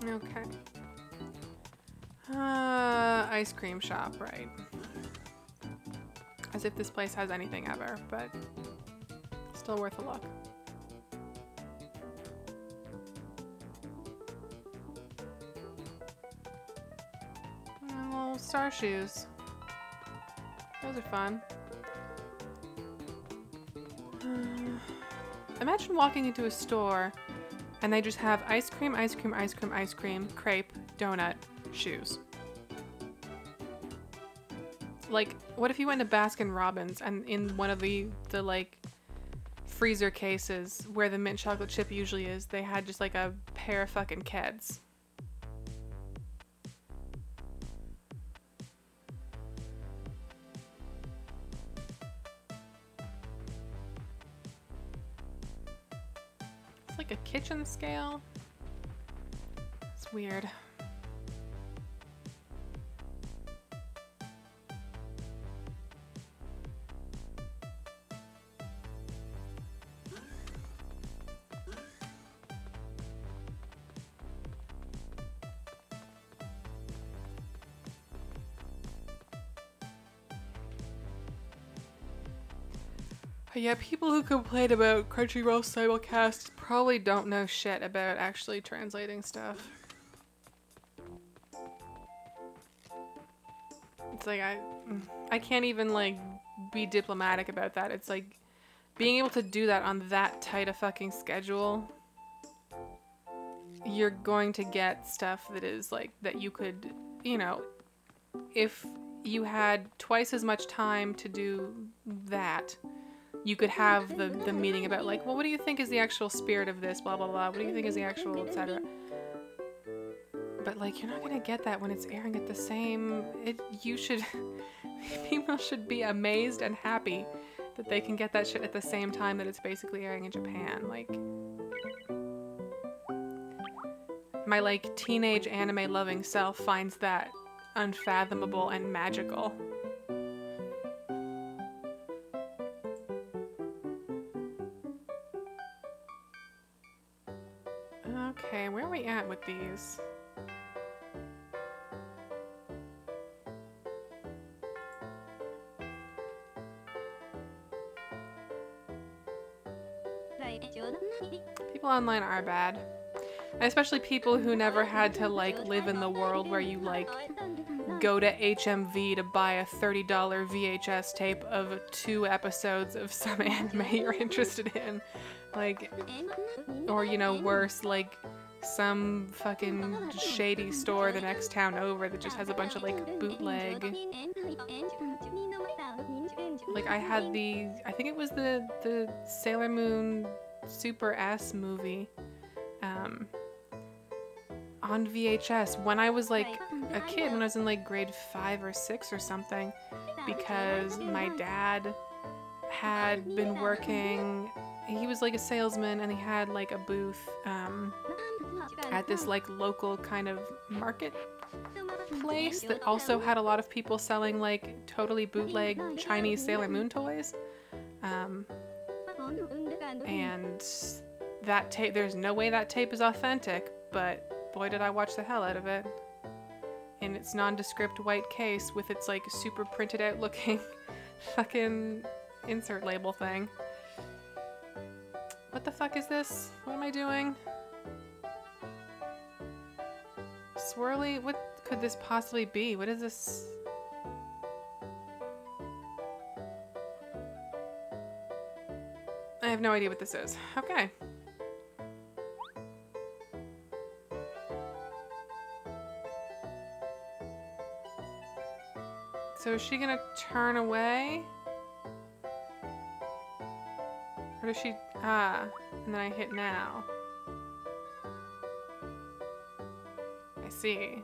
Okay. Ice cream shop, right. As if this place has anything ever, but still worth a look. Little star shoes. Those are fun. Imagine walking into a store and they just have ice cream, ice cream, ice cream, ice cream, crepe, donut, shoes. Like, what if you went to Baskin Robbins and in one of the like freezer cases where the mint chocolate chip usually is, they had just like a pair of fucking Keds. It's like a kitchen scale. It's weird. Yeah, people who complain about Crunchyroll simulcast probably don't know shit about actually translating stuff. It's like, I can't even like be diplomatic about that. It's like, being able to do that on that tight a fucking schedule, you're going to get stuff that is like, that you could, you know, if you had twice as much time to do that, you could have the meeting about like, well, what do you think is the actual spirit of this, blah, blah, blah, what do you think is the actual, etc. But like, you're not gonna get that when it's airing at the same, people should be amazed and happy that they can get that shit at the same time that it's basically airing in Japan. Like, my like teenage anime loving self finds that unfathomable and magical. Okay, where are we at with these? People online are bad. Especially people who never had to like live in the world where you like go to HMV to buy a $30 VHS tape of 2 episodes of some anime you're interested in. Like, or you know, worse, like some fucking shady store the next town over that just has a bunch of like bootleg. Like I had I think it was the Sailor Moon Super S movie on VHS when I was like a kid, when I was in like grade 5 or 6 or something, because my dad had been working, he was like a salesman and he had like a booth at this like local kind of market place that also had a lot of people selling like totally bootleg Chinese Sailor Moon toys. And that tape, there's no way that tape is authentic, but boy did I watch the hell out of it. In its nondescript white case with its like super printed out looking fucking insert label thing. What the fuck is this? What am I doing? Swirly? What could this possibly be? What is this? I have no idea what this is. Okay. So is she gonna turn away? Or does she... Ah, and then I hit now. I see.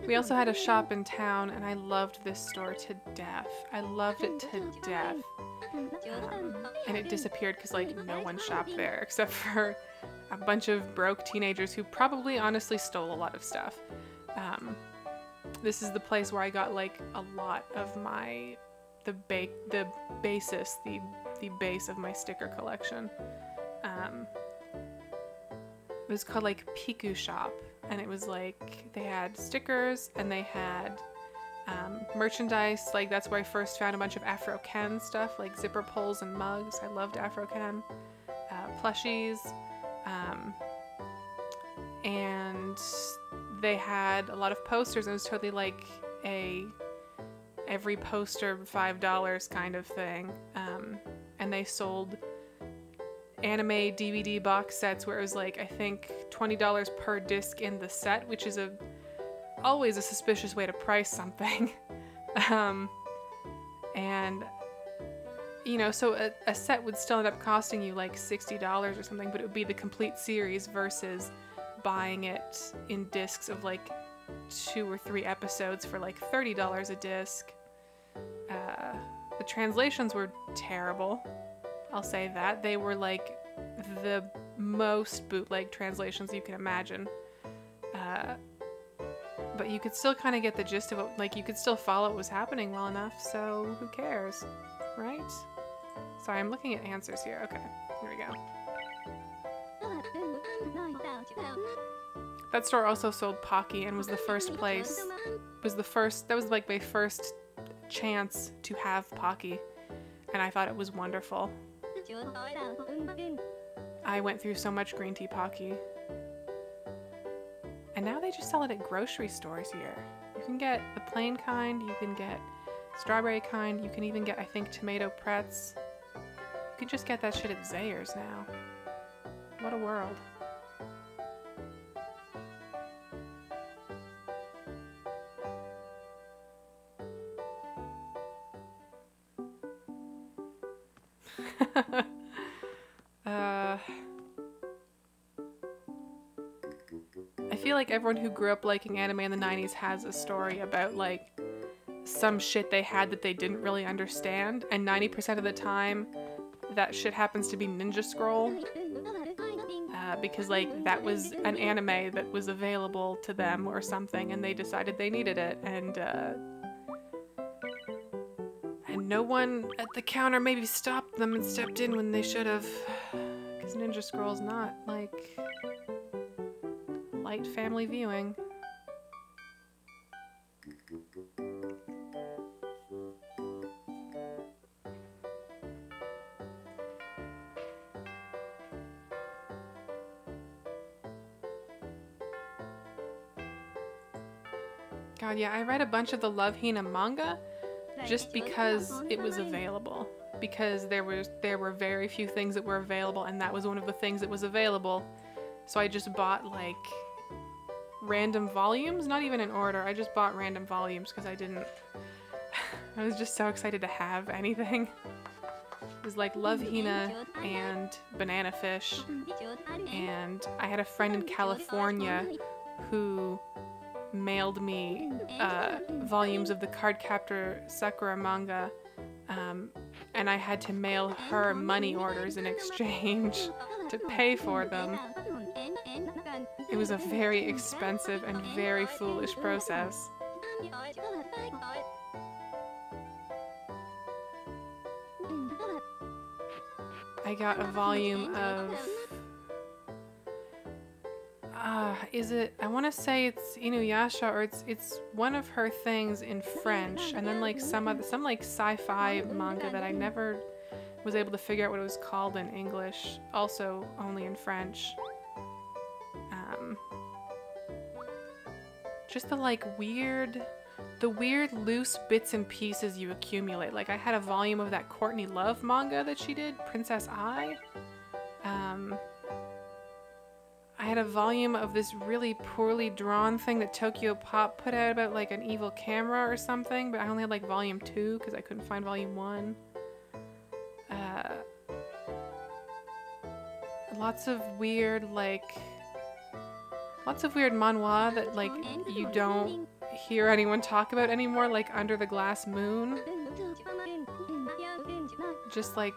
We also had a shop in town, and I loved this store to death. I loved it to death. And it disappeared because, like, no one shopped there except for a bunch of broke teenagers who probably honestly stole a lot of stuff. This is the place where I got, like, a lot of my... the base of my sticker collection. It was called, like, Piku Shop. And it was like, they had stickers and they had merchandise. Like, that's where I first found a bunch of Afro-Ken stuff, like zipper pulls and mugs. I loved Afro-Ken. Plushies. And they had a lot of posters. It was totally like every poster $5 kind of thing. And they sold anime DVD box sets where it was like, I think $20 per disc in the set, which is always a suspicious way to price something. And you know, so a set would still end up costing you like $60 or something, but it would be the complete series versus buying it in discs of like 2 or 3 episodes for like $30 a disc. The translations were terrible. I'll say that. They were like the most bootleg translations you can imagine. But you could still kind of get the gist of it. Like, you could still follow what was happening well enough, so who cares, right? Sorry, I'm looking at answers here. Okay, here we go. That store also sold Pocky and was the first place, that was like my first chance to have Pocky, and I thought it was wonderful. I went through so much green tea Pocky. And now they just sell it at grocery stores here. You can get the plain kind, you can get strawberry kind, you can even get, I think, tomato pretz. You can just get that shit at Zayre's now. What a world. I feel like everyone who grew up liking anime in the 90s has a story about like some shit they had that they didn't really understand, and 90% of the time that shit happens to be Ninja Scroll, because like that was an anime that was available to them or something and they decided they needed it, and no one at the counter maybe stopped them and stepped in when they should have, because Ninja Scroll's not like light family viewing. God, yeah, I read a bunch of the Love Hina manga just because it was available. Because there were very few things that were available, and that was one of the things that was available. So I just bought like random volumes, not even in order. I just bought random volumes because I was just so excited to have anything. It was like Love Hina and Banana Fish, and I had a friend in California who mailed me volumes of the Cardcaptor Sakura manga, and I had to mail her money orders in exchange to pay for them. It was a very expensive and very foolish process. I got a volume of I want to say it's Inuyasha, or it's one of her things in French, and then like some like sci-fi manga that I never was able to figure out what it was called in English, also only in French. Just the weird loose bits and pieces you accumulate. Like I had a volume of that Courtney Love manga that she did, Princess I. I had a volume of this really poorly drawn thing that Tokyo Pop put out about like an evil camera or something, but I only had like volume 2 because I couldn't find volume 1. Lots of weird manhwa that like you don't hear anyone talk about anymore, like Under the Glass Moon. Just like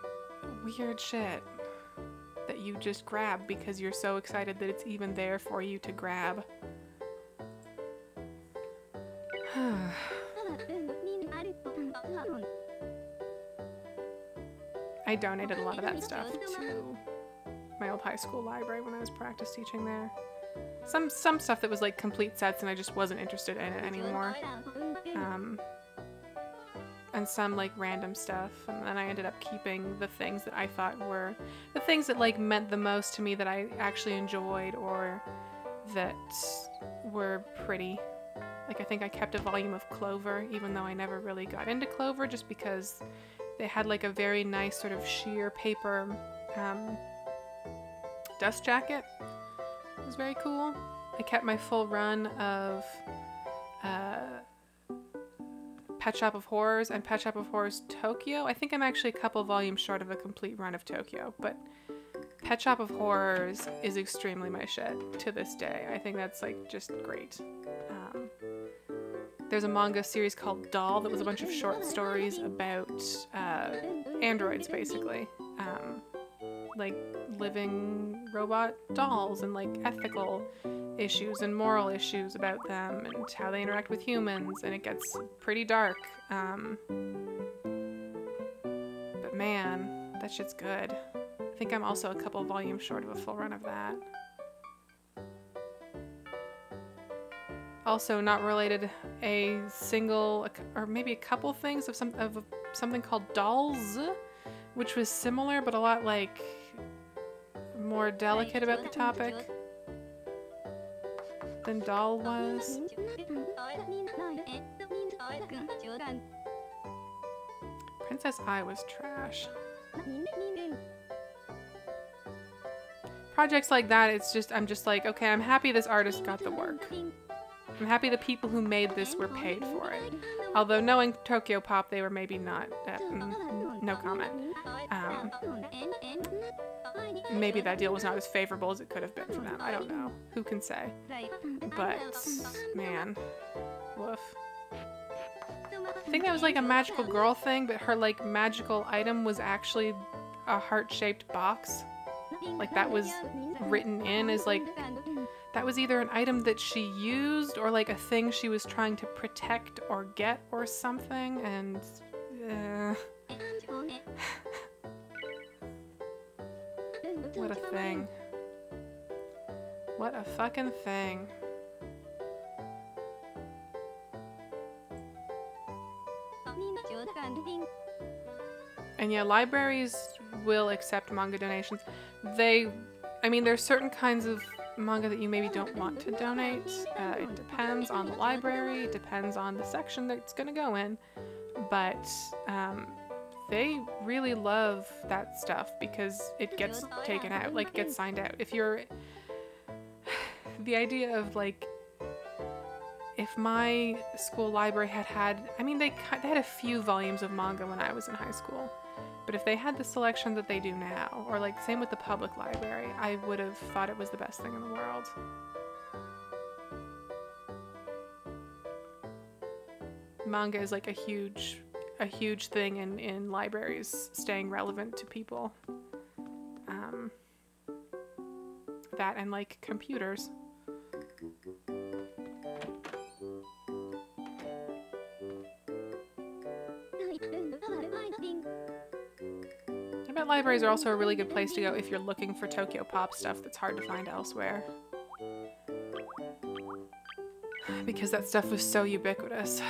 weird shit that you just grab because you're so excited that it's even there for you to grab. I donated a lot of that stuff to my old high school library when I was practice teaching there. Some stuff that was like complete sets and I just wasn't interested in it anymore. And some like random stuff, and then I ended up keeping the things that I thought were the things that like meant the most to me, that I actually enjoyed or that were pretty. Like I think I kept a volume of Clover, even though I never really got into Clover, just because they had like a very nice sort of sheer paper dust jacket. It was very cool. I kept my full run of Pet Shop of Horrors and Pet Shop of Horrors Tokyo. I think I'm actually a couple volumes short of a complete run of Tokyo, but Pet Shop of Horrors is extremely my shit to this day. I think that's like just great. There's a manga series called Doll that was a bunch of short stories about androids, basically. Like living robot dolls and like ethical issues and moral issues about them and how they interact with humans, and it gets pretty dark. But man, that shit's good. I think I'm also a couple volumes short of a full run of that. Also not related, a single or maybe a couple things of something called Dolls, which was similar but a lot like more delicate about the topic than Doll was. Princess I was trash. Projects like that, it's just, I'm just like, okay, I'm happy this artist got the work. I'm happy the people who made this were paid for it. Although knowing Tokyo Pop, they were maybe not, no comment. Maybe that deal was not as favorable as it could have been for them. I don't know. Who can say? But, man. Woof. I think that was like a magical girl thing, but her like magical item was actually a heart-shaped box. Like that was written in as like, that was either an item that she used or like a thing she was trying to protect or get or something, and what a thing. What a fucking thing. And yeah, libraries will accept manga donations. I mean, there's certain kinds of manga that you maybe don't want to donate. It depends on the library, it depends on the section that it's gonna go in. But they really love that stuff because it gets taken out, like it gets signed out. If you're... The idea of like, if my school library had, I mean, they had a few volumes of manga when I was in high school. But if they had the selection that they do now, or like same with the public library, I would have thought it was the best thing in the world. Manga is like a huge thing in libraries staying relevant to people. That and like computers. I bet libraries are also a really good place to go if you're looking for Tokyo Pop stuff that's hard to find elsewhere. Because that stuff was so ubiquitous.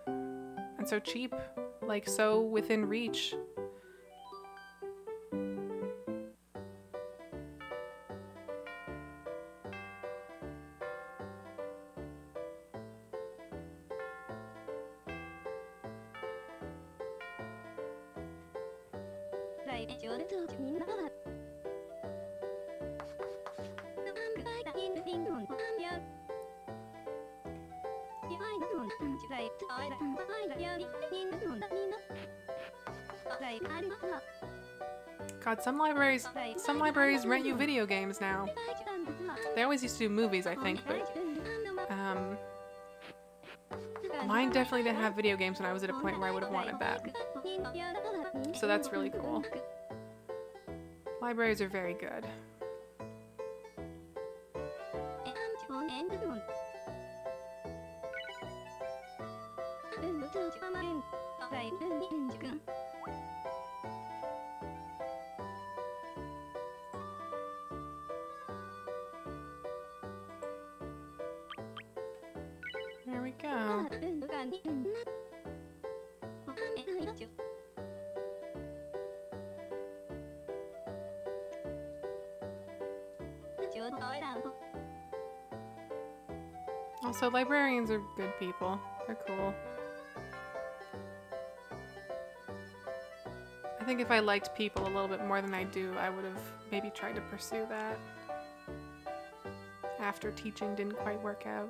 And so cheap. Like, so within reach. God, some libraries rent you video games now. They always used to do movies, I think, but mine definitely didn't have video games when I was at a point where I would have wanted that. So that's really cool. Libraries are very good. There we go. Also, librarians are good people. They're cool. I think if I liked people a little bit more than I do, I would have maybe tried to pursue that after teaching didn't quite work out.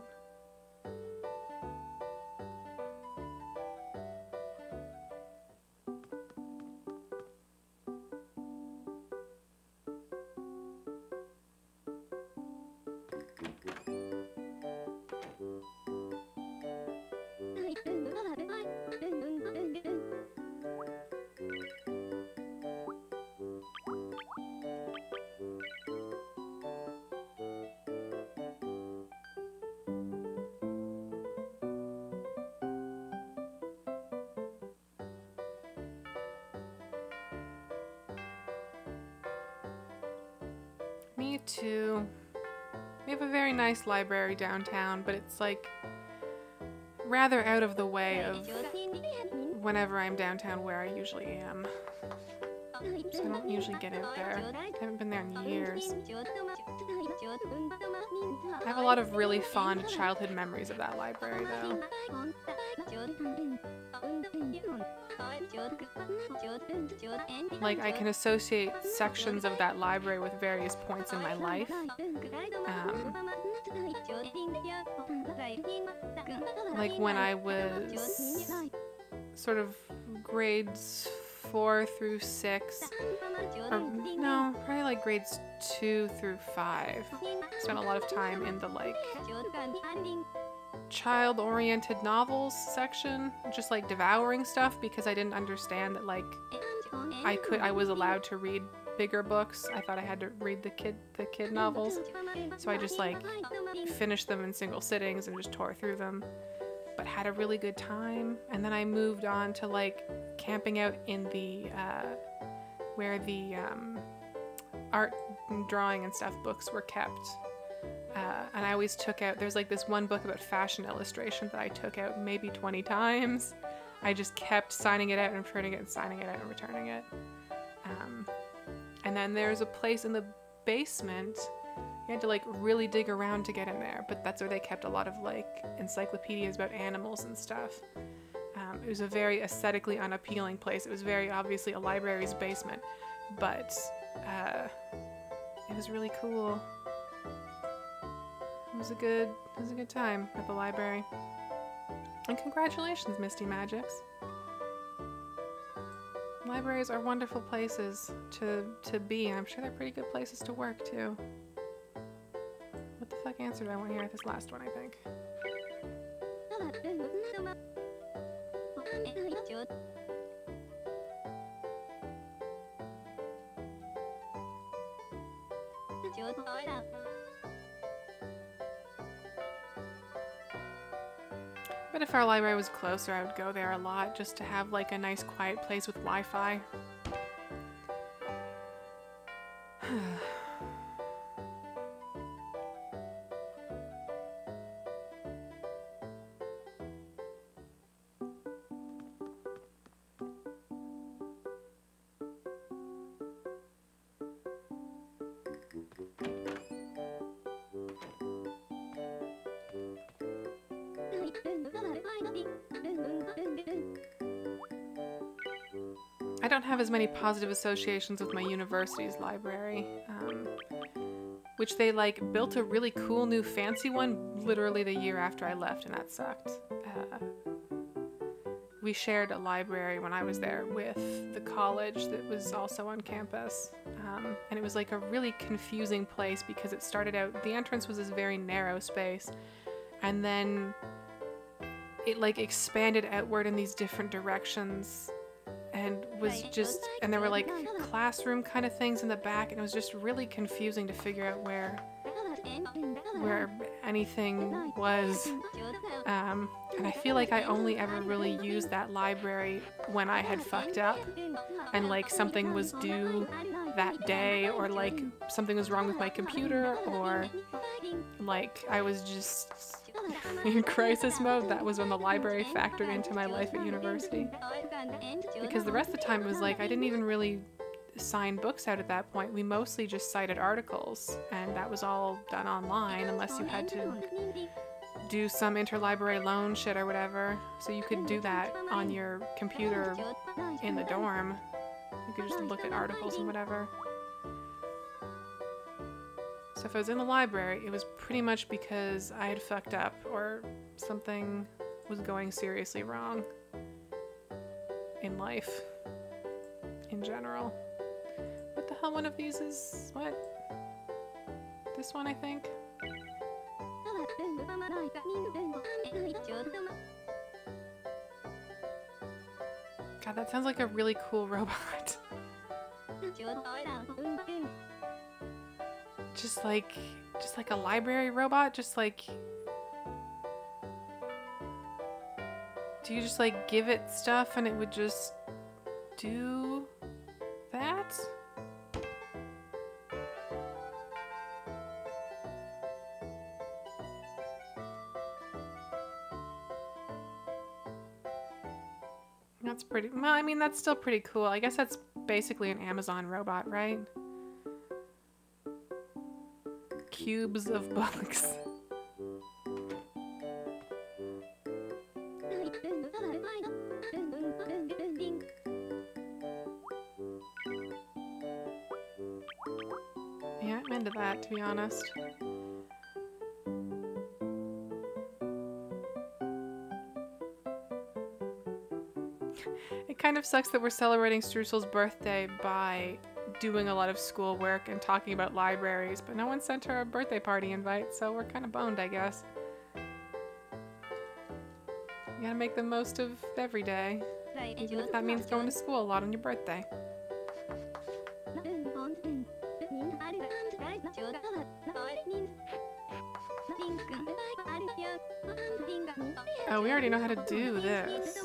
Me too. We have a very nice library downtown, but it's like rather out of the way of whenever I'm downtown where I usually am. So I don't usually get out there. I haven't been there in years. I have a lot of really fond childhood memories of that library, though. Like, I can associate sections of that library with various points in my life. Like when I was sort of grades 4 through 6, or no, probably like grades 2 through 5. Spent a lot of time in the like child-oriented novels section, just like devouring stuff because I didn't understand that like I was allowed to read bigger books. I thought I had to read the kid novels, so I just like finished them in single sittings and just tore through them, but had a really good time. And then I moved on to like camping out in the where the art and drawing and stuff books were kept, and I always took out, there's like this one book about fashion illustration that I took out maybe 20 times. I just kept signing it out and returning it and signing it out and returning it. And then there's a place in the basement, you had to like really dig around to get in there, but that's where they kept a lot of like encyclopedias about animals and stuff. It was a very aesthetically unappealing place. It was very obviously a library's basement, but it was really cool. It was a good time at the library. And congratulations, Misty Magics. Libraries are wonderful places to be, and I'm sure they're pretty good places to work too. What the fuck answer do I want here? This last one, I think. But if our library was closer, I would go there a lot just to have like a nice quiet place with Wi-Fi. I don't have as many positive associations with my university's library, which they like built a really cool new fancy one literally the year after I left, and that sucked. We shared a library when I was there with the college that was also on campus, and it was like a really confusing place because it started out, the entrance was this very narrow space, and then it like expanded outward in these different directions and was just, and there were like classroom kind of things in the back, and it was just really confusing to figure out where anything was. And I feel like I only ever really used that library when I had fucked up and like something was due that day, or like something was wrong with my computer, or like I was just in crisis mode. That was when the library factored into my life at university. Because the rest of the time it was like I didn't even really sign books out at that point. We mostly just cited articles, and that was all done online unless you had to do some interlibrary loan shit or whatever. So you could do that on your computer in the dorm. You could just look at articles and whatever. So if I was in the library, it was pretty much because I had fucked up or something was going seriously wrong in life in general. What the hell one of these is? What? This one, I think? God, that sounds like a really cool robot. Just like a library robot? Just like... Do you just like give it stuff and it would just do that? That's pretty... Well, I mean, that's still pretty cool. I guess that's basically an Amazon robot, right? Cubes of books. Yeah, I'm into that, to be honest. It kind of sucks that we're celebrating Streusel's birthday by doing a lot of schoolwork and talking about libraries, but no one sent her a birthday party invite, so we're kind of boned, I guess. You gotta make the most of every day, even if that means going to school a lot on your birthday. Oh, we already know how to do this.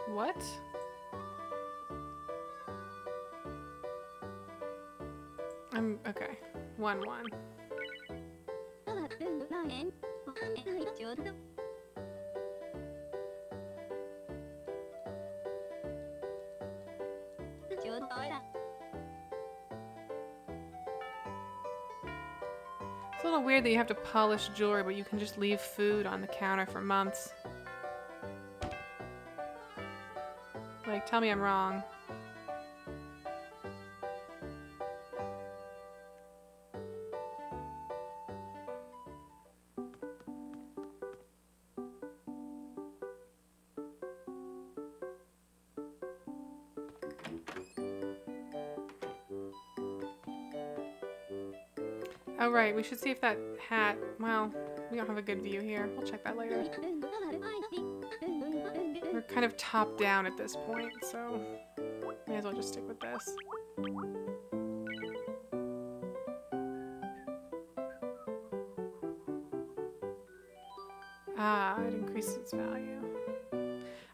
What? Okay. 1-1. It's a little weird that you have to polish jewelry, but you can just leave food on the counter for months. Like, tell me I'm wrong. Oh right, we should see if that hat... Well, we don't have a good view here. We'll check that later. We're kind of top down at this point, so may as well just stick with this. Ah, it increases its value.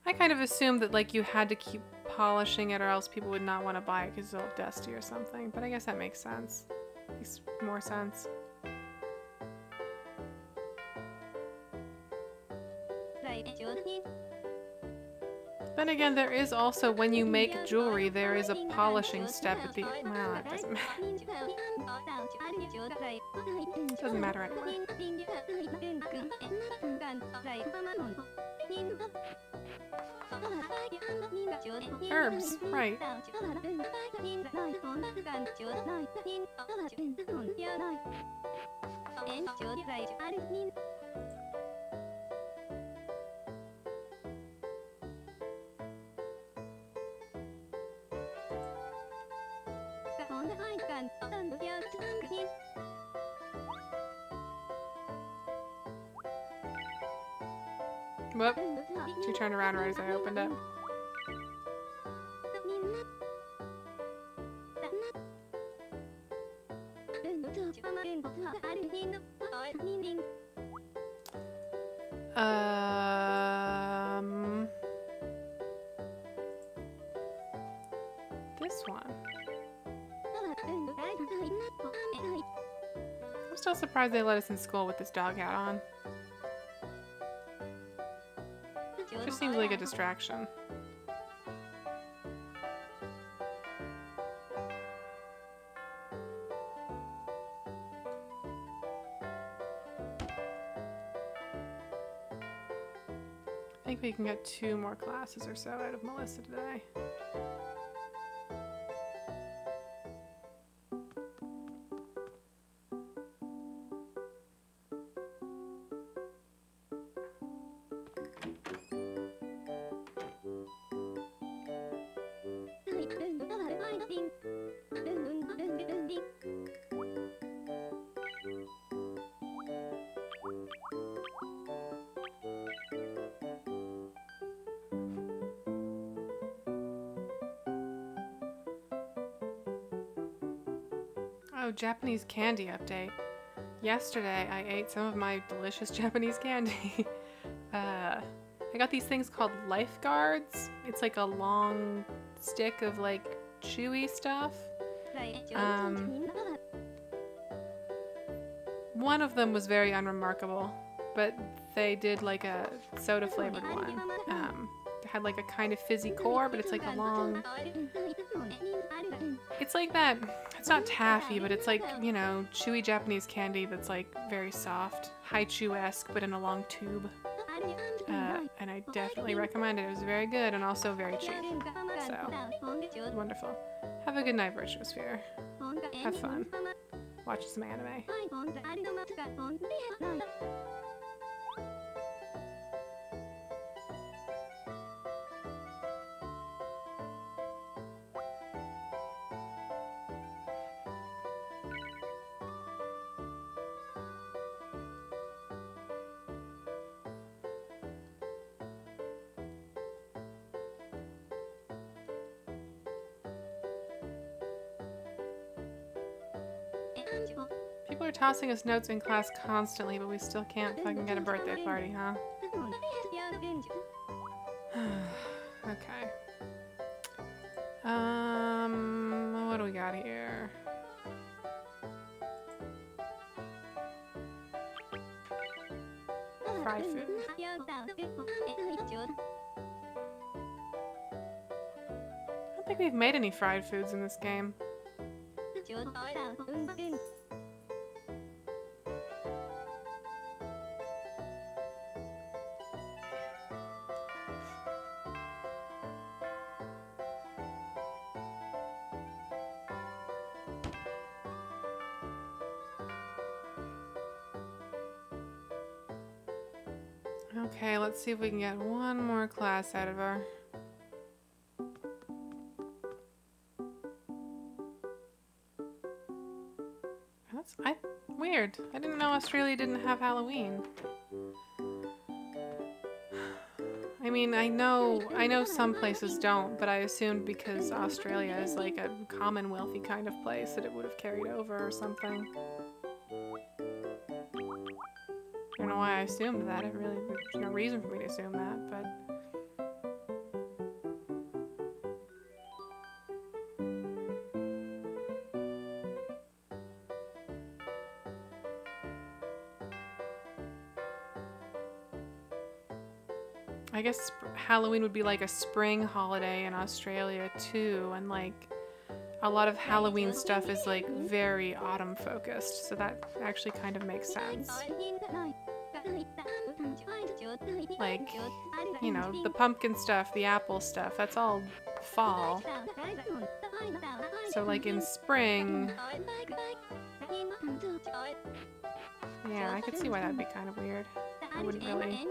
I kind of assumed that like you had to keep polishing it or else people would not want to buy it because it's all dusty or something, but I guess that makes sense. Makes more sense. Then again, there is also, when you make jewelry, there is a polishing step at the... Well, it doesn't matter. It doesn't matter anyway. Herbs, right. Whoop. She turned around right as I opened it. This one. I'm still surprised they let us in school with this dog hat on. Just seems like a distraction. I think we can get 2 more classes or so out of Melissa today. Oh, Japanese candy update. Yesterday, I ate some of my delicious Japanese candy. I got these things called lifeguards. It's like a long stick of like chewy stuff. One of them was very unremarkable, but they did like a soda flavored one. It had like a kind of fizzy core, but it's like a long... It's like that, it's not taffy, but it's like, you know, chewy Japanese candy that's like very soft. Haichu-esque, but in a long tube. And I definitely recommend it. It was very good and also very cheap. So, wonderful. Have a good night, Virtuosphere. Have fun. Watch some anime. People are tossing us notes in class constantly, but we still can't fucking get a birthday party, huh? Okay. What do we got here? Fried food. I don't think we've made any fried foods in this game. Okay, let's see if we can get one more class out of her. Weird. I didn't know Australia didn't have Halloween. I mean, I know some places don't, but I assumed because Australia is like a commonwealthy kind of place that it would have carried over or something. I don't know why I assumed that. There's no reason for me to assume that, but... I guess Halloween would be like a spring holiday in Australia too, and like a lot of Halloween stuff is like very autumn focused, so that actually kind of makes sense. Like, you know, the pumpkin stuff, the apple stuff, that's all fall. So like in spring, yeah, I could see why that'd be kind of weird. I wouldn't really...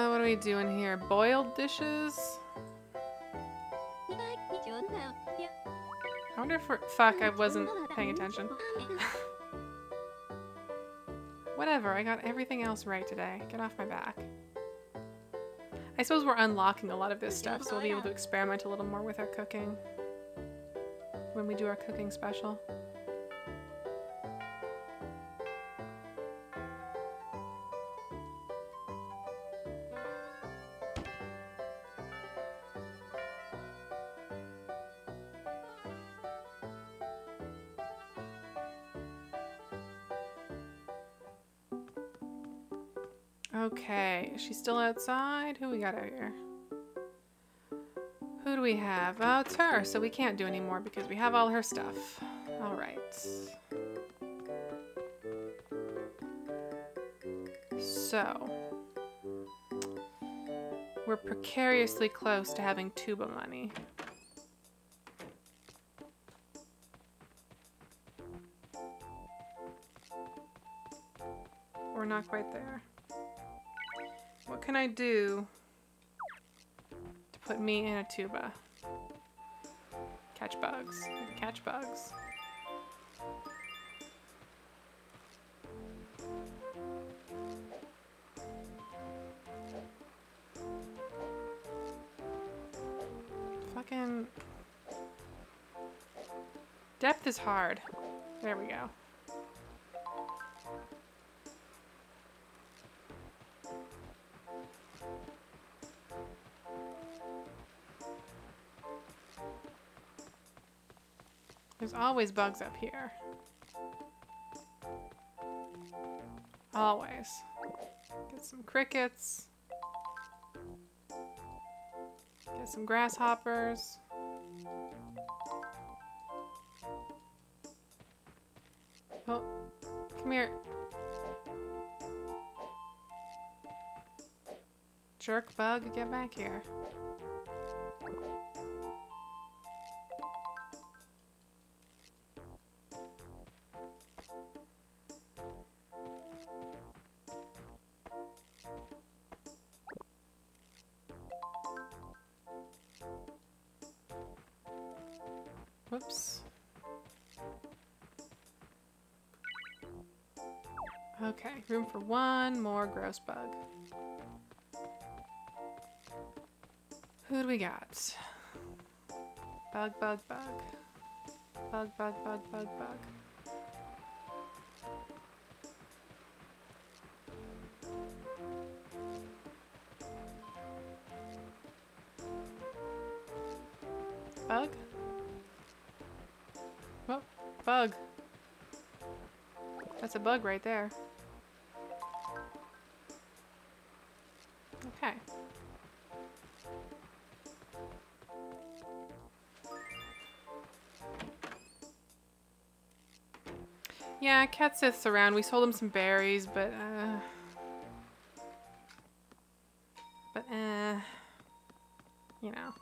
What are we doing here? Boiled dishes? I wonder if fuck, I wasn't paying attention. Whatever, I got everything else right today. Get off my back. I suppose we're unlocking a lot of this stuff, so we'll be able to experiment a little more with our cooking when we do our cooking special. Okay, is she still outside? Who we got out here? Who do we have? Oh, it's her, so we can't do any more because we have all her stuff. Alright. So. We're precariously close to having Tuba money. We're not quite there. What can I do to put me in a tuba? Catch bugs. Catch bugs. Fucking... Depth is hard. There we go. There's always bugs up here. Always. Get some crickets. Get some grasshoppers. Oh, come here. Jerk bug, get back here. Whoops. Okay, room for one more gross bug. Who do we got? Bug, bug, bug. Bug, bug, bug, bug, bug. Bug? Oh, bug. That's a bug right there. Okay. Yeah, Cat sits around. We sold him some berries, but you know.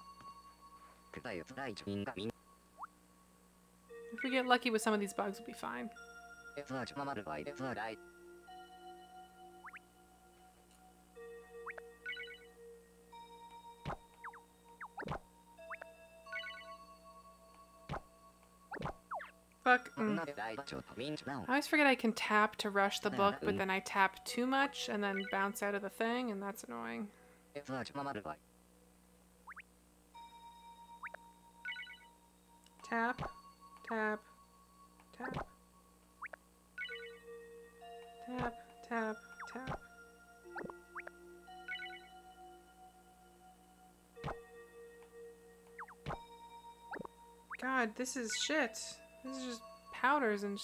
If we get lucky with some of these bugs, we'll be fine. Fuck. I always forget I can tap to rush the book, but then I tap too much and then bounce out of the thing, and that's annoying. Tap, tap, tap. Tap, tap, tap. God, this is shit. This is just powders and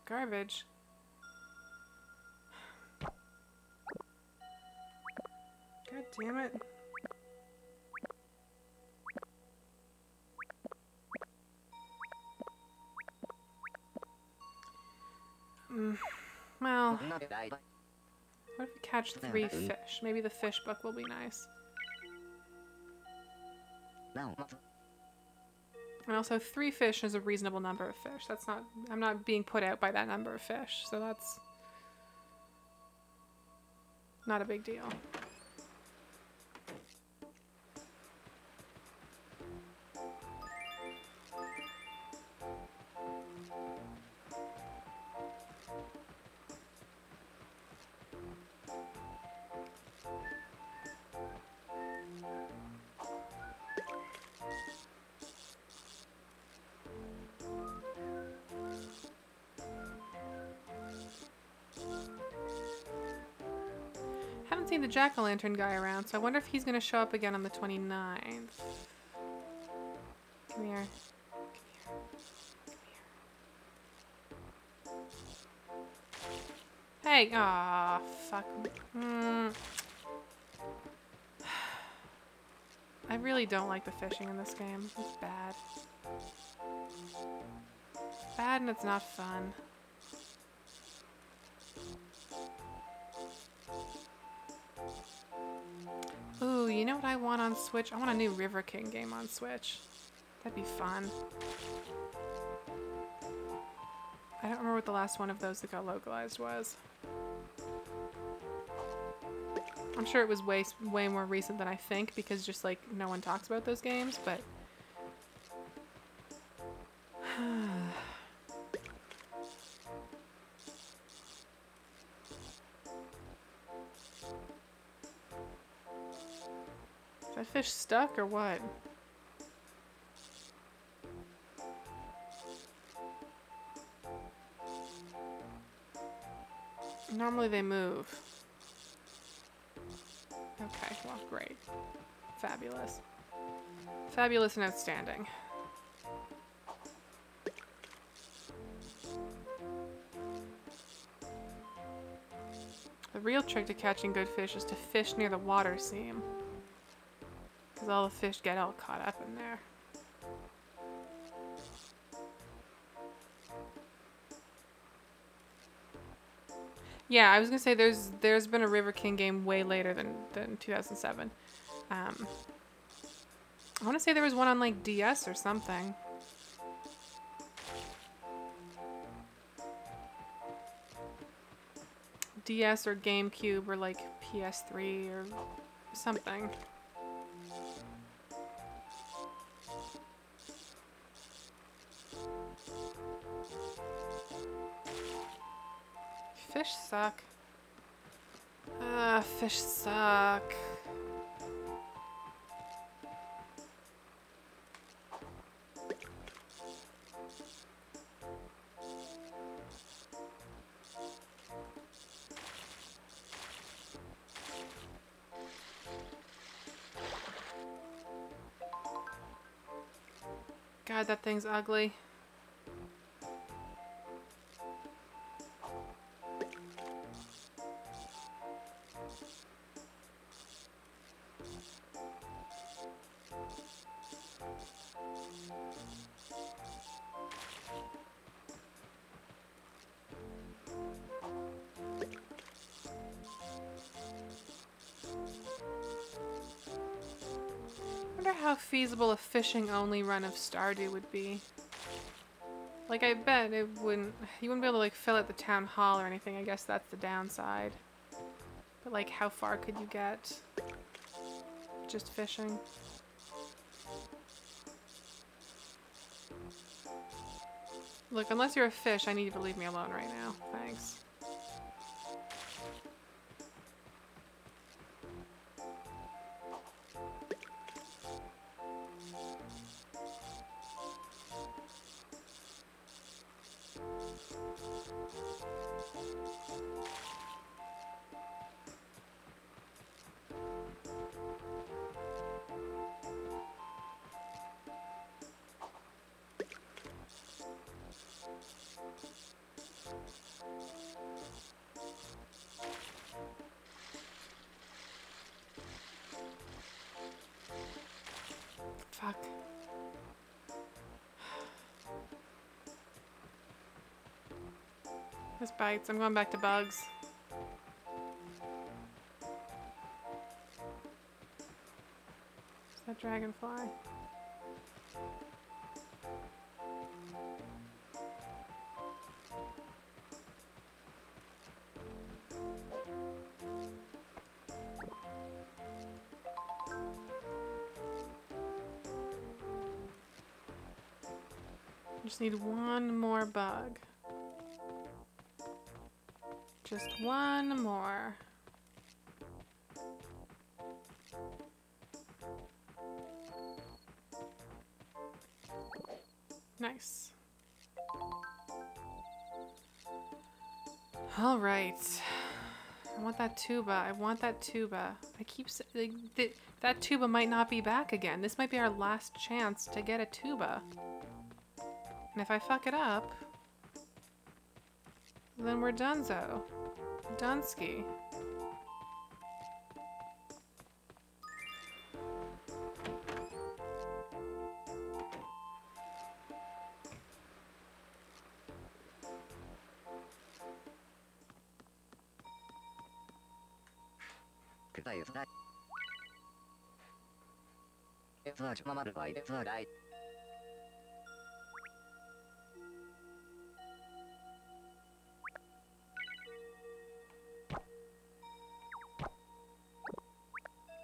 garbage. God damn it. Well, what if we catch 3 fish? Maybe the fish book will be nice. And also 3 fish is a reasonable number of fish. That's not, I'm not being put out by that number of fish, so that's not a big deal. Haven't seen the jack-o'-lantern guy around, so I wonder if he's gonna show up again on the 29th. Come here. Hey! Aw, fuck. I really don't like the fishing in this game. It's bad. It's bad and it's not fun. Ooh, you know what I want on Switch? I want a new River King game on Switch. That'd be fun. I don't remember what the last one of those that got localized was. I'm sure it was way more recent than I think, because just like no one talks about those games, but Is that fish stuck or what? Normally they move. Okay, well, great. Fabulous. Fabulous and outstanding. The real trick to catching good fish is to fish near the water seam. Because all the fish get all caught up in there. Yeah, I was gonna say there's been a River King game way later than 2007. I want to say there was one on like DS or something. DS or GameCube or like PS3 or something. Fish suck. Fish suck. God, that thing's ugly. How feasible a fishing only run of Stardew would be. Like, I bet it wouldn't, you wouldn't be able to like fill out the town hall or anything. I guess that's the downside. But like, how far could you get just fishing? Look, unless you're a fish, I need you to leave me alone right now. Thanks. Fuck. This bites. I'm going back to bugs. Is that dragonfly? Just need one more bug. Just one more. Nice. All right. I want that tuba. I want that tuba. I keep saying that tuba might not be back again. This might be our last chance to get a tuba. And if I fuck it up, then we're donezo. Dunsky.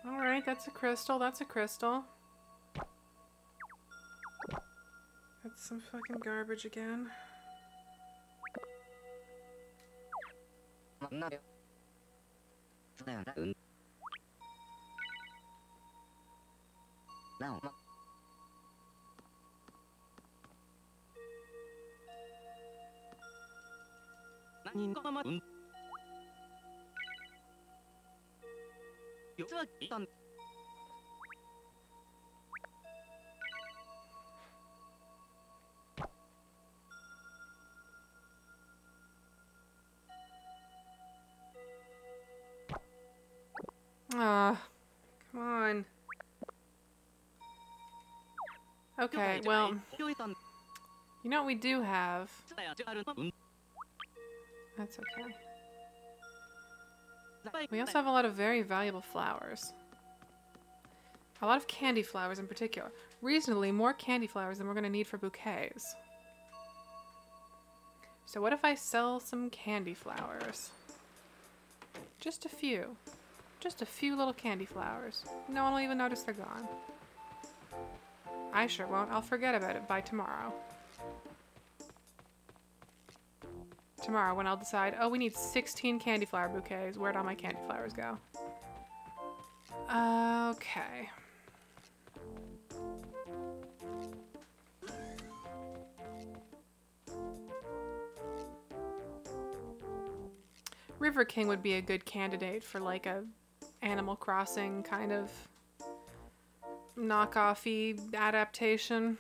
Alright, that's a crystal, that's a crystal. That's some fucking garbage again. Ah, come on. Okay, well, you know what we do have? That's okay. We also have a lot of very valuable flowers. A lot of candy flowers in particular. Reasonably more candy flowers than we're going to need for bouquets. So what if I sell some candy flowers? Just a few. Just a few little candy flowers. No one will even notice they're gone. I sure won't. I'll forget about it by tomorrow. Tomorrow when I'll decide, oh, we need 16 candy flower bouquets. Where'd all my candy flowers go? Okay. River King would be a good candidate for like a Animal Crossing kind of knockoff-y adaptation.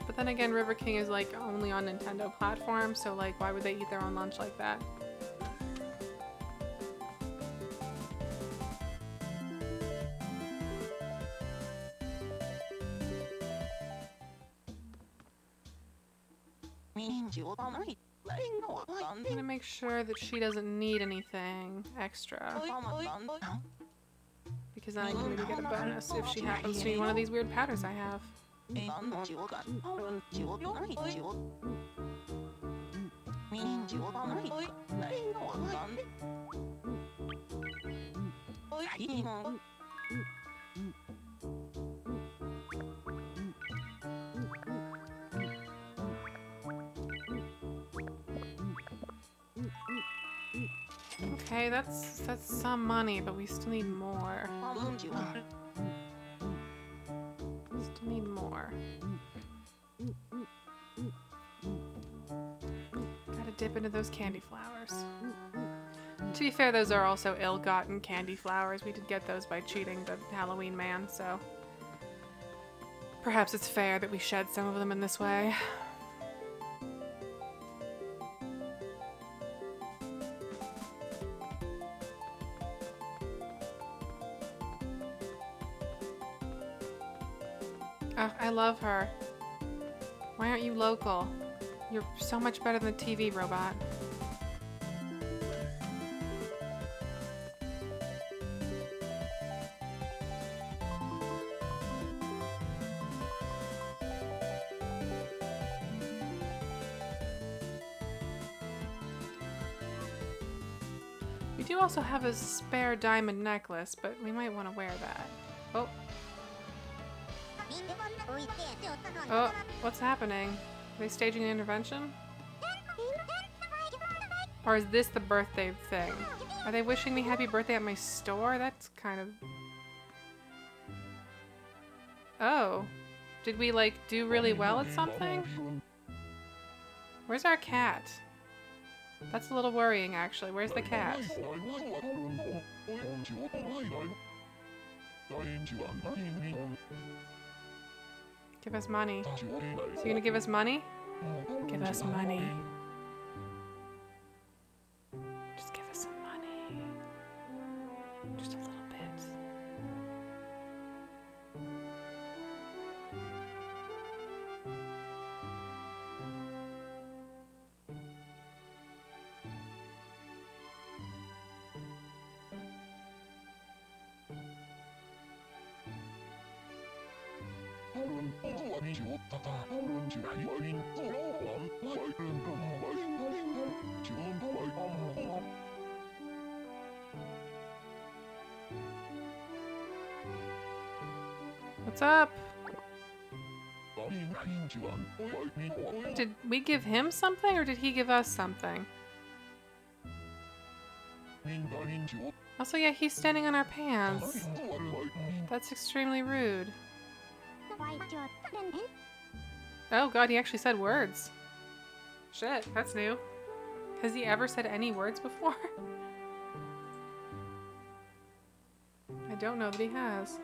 But then again, River King is like only on Nintendo platforms, so like why would they eat their own lunch like that? I'm gonna make sure that she doesn't need anything extra. Because then I can maybe get a bonus if she happens to be one of these weird powders I have. Okay, that's some money, but we still need more. Still need more. Gotta dip into those candy flowers. To be fair, those are also ill-gotten candy flowers. We did get those by cheating the Halloween man, so perhaps it's fair that we shed some of them in this way. Oh, I love her. Why aren't you local? You're so much better than the TV robot. We do also have a spare diamond necklace, but we might want to wear that. Oh. Oh, what's happening? Are they staging an intervention? Or is this the birthday thing? Are they wishing me happy birthday at my store? That's kind of... Oh. Did we, like, do really well at something? Where's our cat? That's a little worrying, actually. Where's the cat? Give us money. So you're gonna give us money? Give us money. Just give us some money. Just a little bit. What's up? Did we give him something or did he give us something? Also, yeah, he's standing on our pants. That's extremely rude. Oh god, he actually said words. Shit, that's new. Has he ever said any words before? I don't know that he has.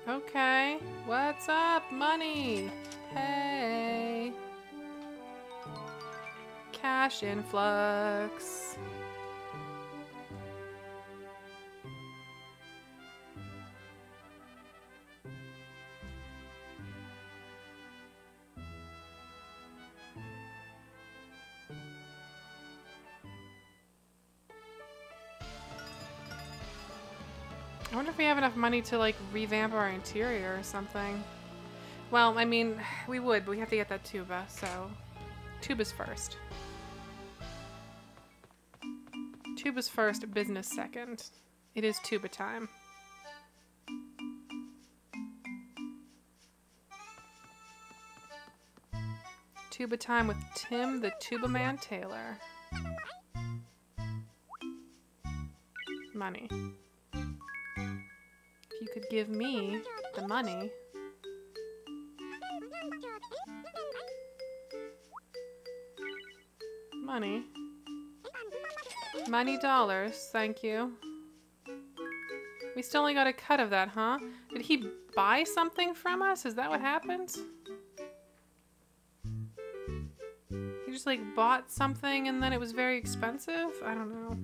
Okay, what's up, money? Hey. Cash influx. I wonder if we have enough money to, like, revamp our interior or something. Well, I mean, we would, but we have to get that tuba, so... Tuba's first. Tuba's first, business second. It is tuba time. Tuba time with Tim the Tuba Man Taylor. Money. If you could give me the money. Money. Money dollars, thank you. We still only got a cut of that, huh? Did he buy something from us? Is that what happened? He just like bought something and then it was very expensive? I don't know.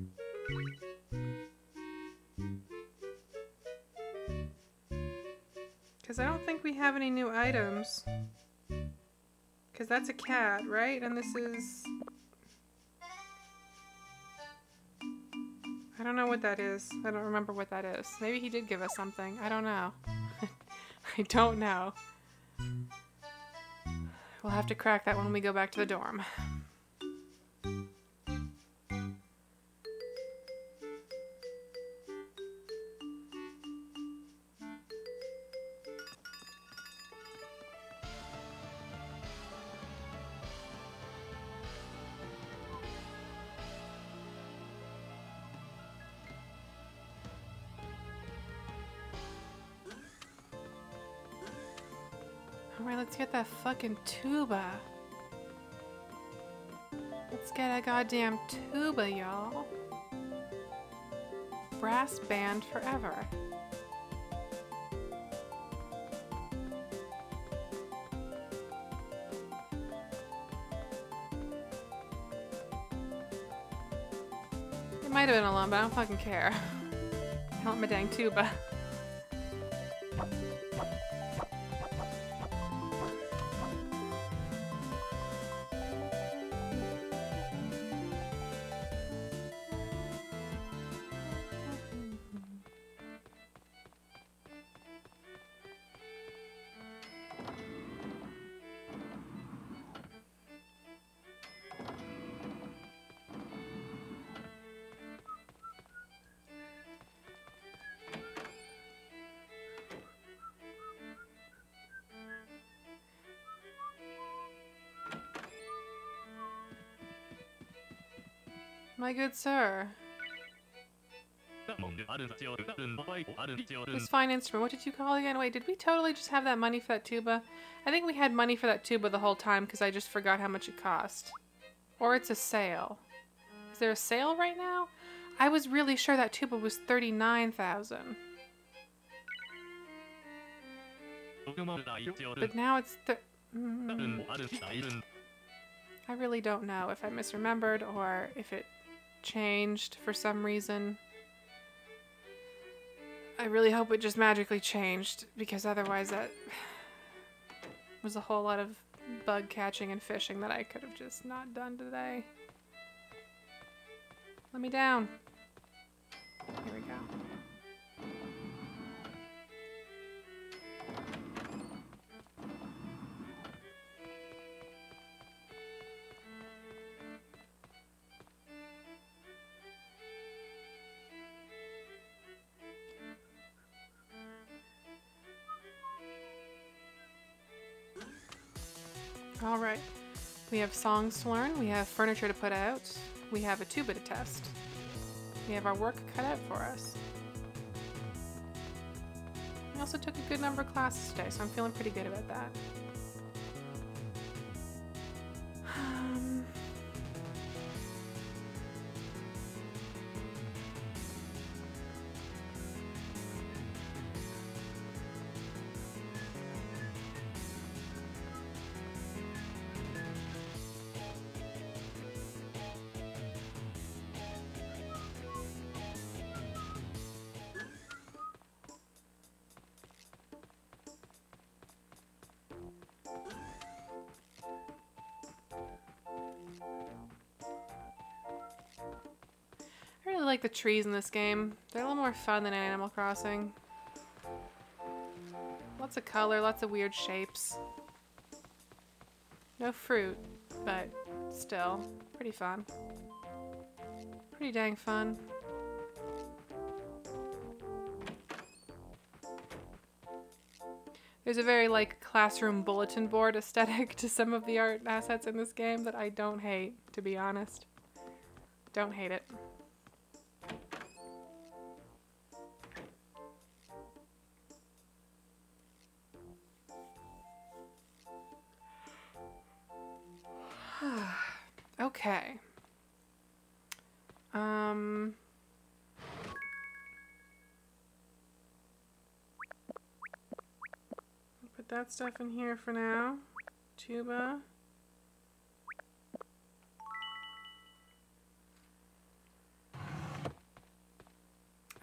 Because I don't think we have any new items. Because that's a cat, right? And this is... I don't know what that is. I don't remember what that is. Maybe he did give us something. I don't know. I don't know. We'll have to crack that when we go back to the dorm. Alright, let's get that fucking tuba. Let's get a goddamn tuba, y'all. Brass band forever. It might have been alone, but I don't fucking care. I want my dang tuba. My good sir. This fine instrument, what did you call it again? Wait, did we totally just have that money for that tuba? I think we had money for that tuba the whole time because I just forgot how much it cost. Or it's a sale. Is there a sale right now? I was really sure that tuba was 39,000. But now it's I really don't know if I misremembered or if it changed for some reason. I really hope it just magically changed, because otherwise that was a whole lot of bug catching and fishing that I could have just not done today. Let me down. Here we go. All right, we have songs to learn, we have furniture to put out, we have a tuba to test, we have our work cut out for us. We also took a good number of classes today, so I'm feeling pretty good about that. I really like the trees in this game. They're a little more fun than Animal Crossing. Lots of color, lots of weird shapes. No fruit, but still, pretty fun. Pretty dang fun. There's a very, like, classroom bulletin board aesthetic to some of the art assets in this game that I don't hate, to be honest. Don't hate it. Okay. Put that stuff in here for now. Tuba.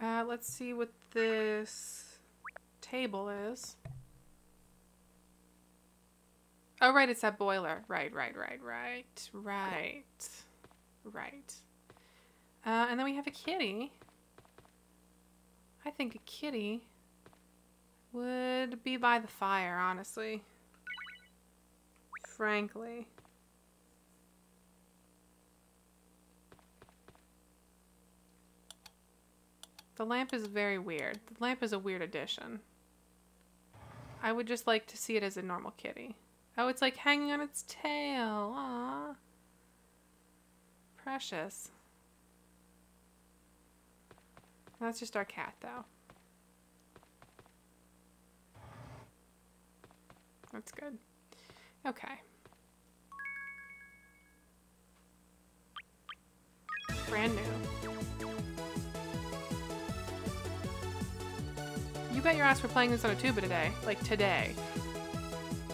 Let's see what this table is. Oh, right, it's that boiler. Right. And then we have a kitty. I think a kitty would be by the fire, honestly. Frankly. The lamp is very weird. The lamp is a weird addition. I would just like to see it as a normal kitty. Oh, it's like hanging on its tail. Aww. Precious. That's just our cat, though. That's good. Okay. Brand new. You bet your ass we're playing this on a tuba today. Like, today.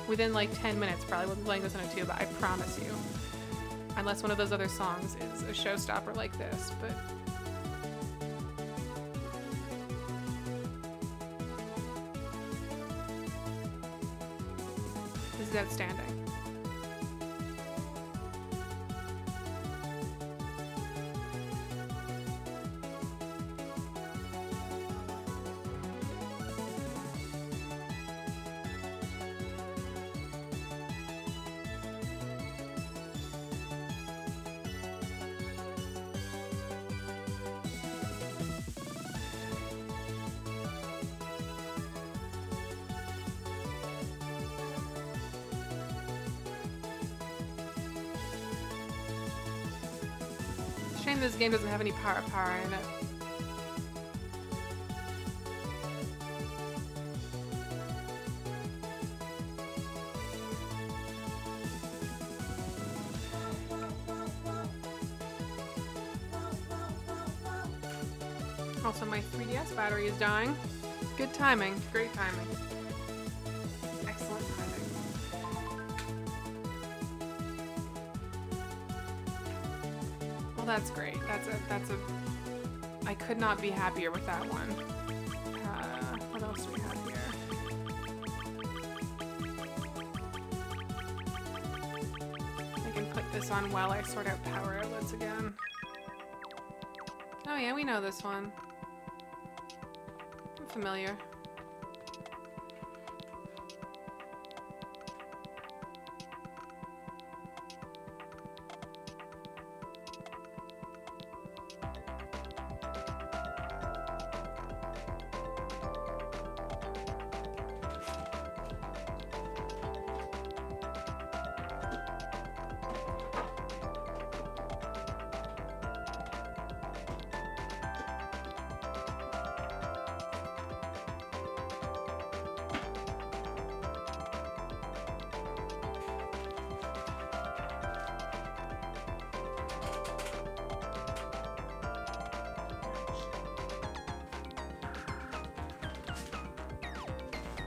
Within, like, 10 minutes, probably we'll be playing this on a tuba. I promise you. Unless one of those other songs is a showstopper like this, but... This is outstanding. Shame this game doesn't have any power in it. Also, my 3DS battery is dying. Good timing. Great timing. Excellent timing. that's great. That's a. I could not be happier with that one. What else do we have here? I can put this on while I sort out power outlets again. Oh yeah, we know this one. I'm familiar.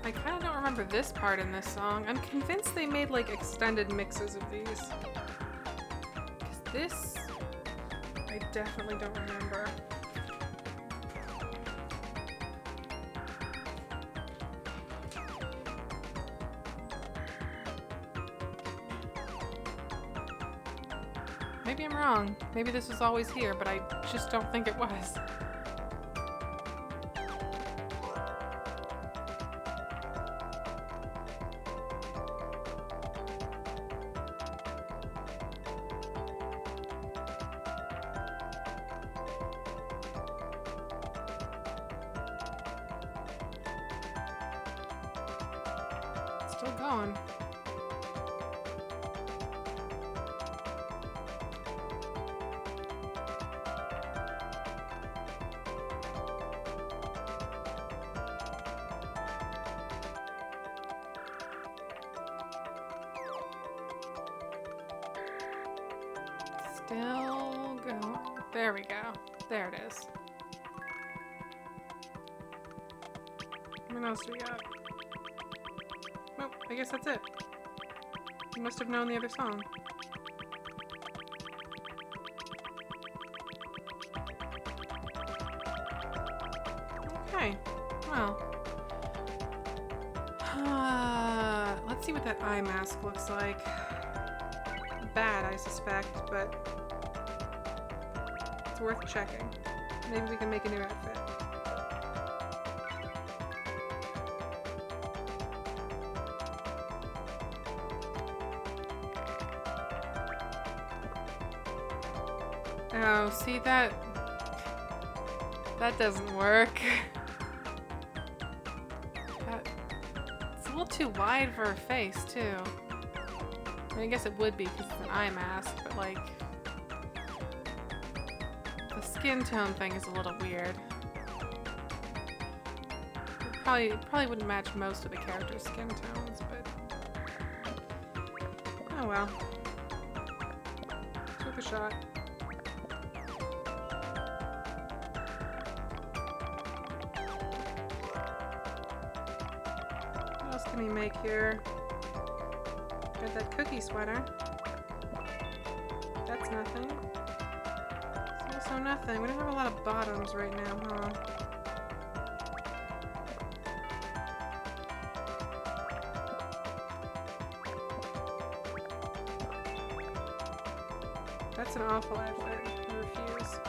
I kind of don't remember this part in this song. I'm convinced they made like extended mixes of these. Because this, I definitely don't remember. Maybe I'm wrong. Maybe this was always here, but I just don't think it was. Still going. Still go. There we go. There it is. What else do we got? Oh, I guess that's it. You must have known the other song. Okay. Well. Let's see what that eye mask looks like. Bad, I suspect, but it's worth checking. Maybe we can make a new outfit. Oh, see that doesn't work. It's a little too wide for her face, too. I mean, I guess it would be because it's an eye mask, but like the skin tone thing is a little weird. It probably wouldn't match most of the characters' skin tones, but oh well. It's worth a shot. What else can we make here? Got that cookie sweater. That's nothing. It's also nothing. We don't have a lot of bottoms right now, huh? That's an awful outfit. I refuse.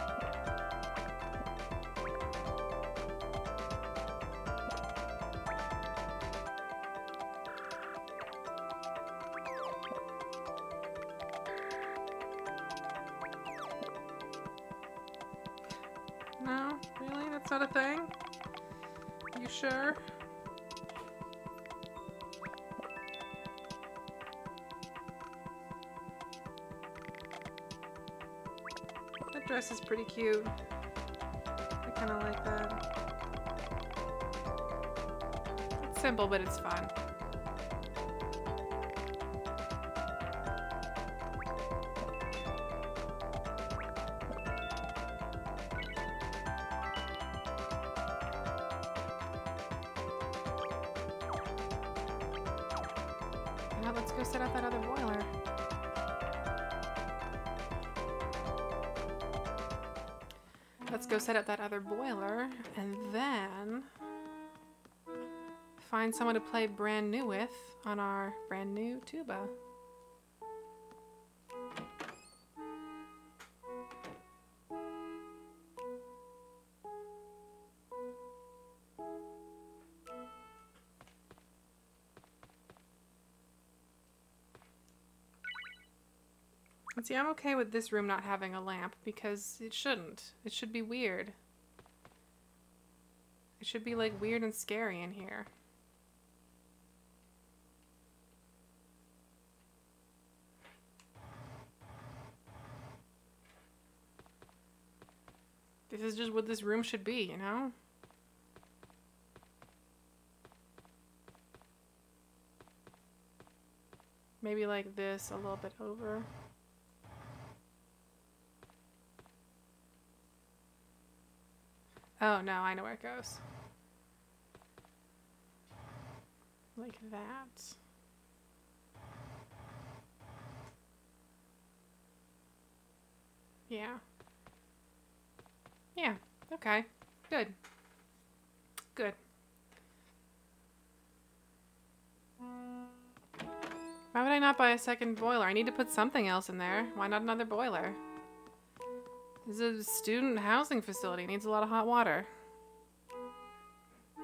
No? Really? That's not a thing? You sure? That dress is pretty cute. I kind of like that. It's simple, but it's fun. Now let's go set up that other boiler. let's go set up that other boiler and then find someone to play brand new with on our brand new tuba. And see, I'm okay with this room not having a lamp because it shouldn't. It should be weird. It should be like weird and scary in here. This is just what this room should be, you know? Maybe like this, a little bit over. Oh no, I know where it goes. Like that. Yeah. Yeah, okay. Good. Good. Why would I not buy a second boiler? I need to put something else in there. Why not another boiler? This is a student housing facility. It needs a lot of hot water.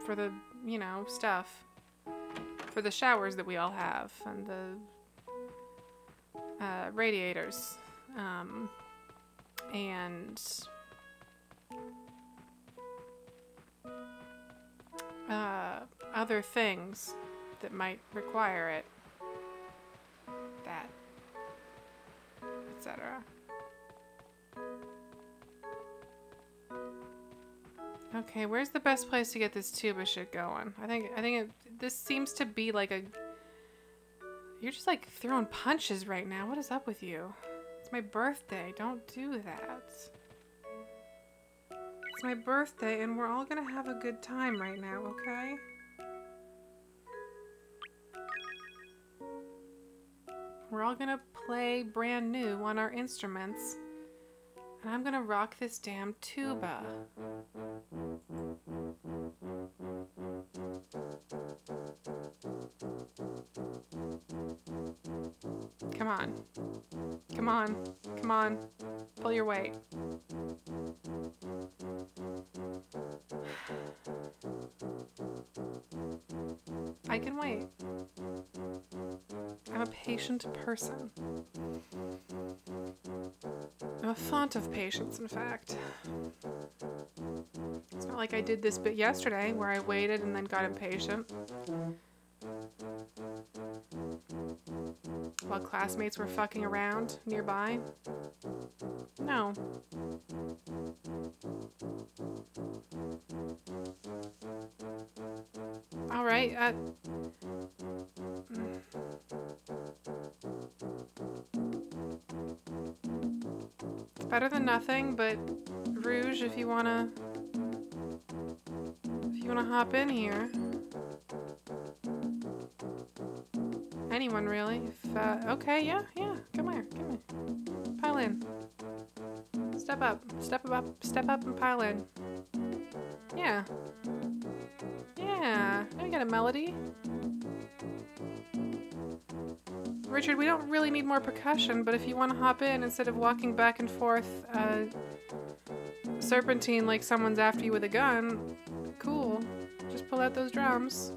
For the, you know, stuff. For the showers that we all have. And the radiators. And other things that might require it. That. Etc. Okay, where's the best place to get this tuba shit going? I think this seems to be like a... You're just like throwing punches right now. What is up with you? It's my birthday. Don't do that. It's my birthday and we're all gonna have a good time right now, okay? We're all gonna play brand new on our instruments. And I'm gonna rock this damn tuba. Come on. Come on. Come on. Pull your weight. I can wait. I'm a patient person. I'm a font of patience, in fact. It's not like I did this bit yesterday where I waited and then got impatient. While classmates were fucking around nearby. No. Alright, it's better than nothing, but Rouge, if you wanna hop in here. Anyone really? Okay, yeah, come here. Pile in. Step up and pile in. Yeah. Yeah, now we got a melody. Richard, we don't really need more percussion, but if you want to hop in instead of walking back and forth serpentine like someone's after you with a gun, cool. Just pull out those drums.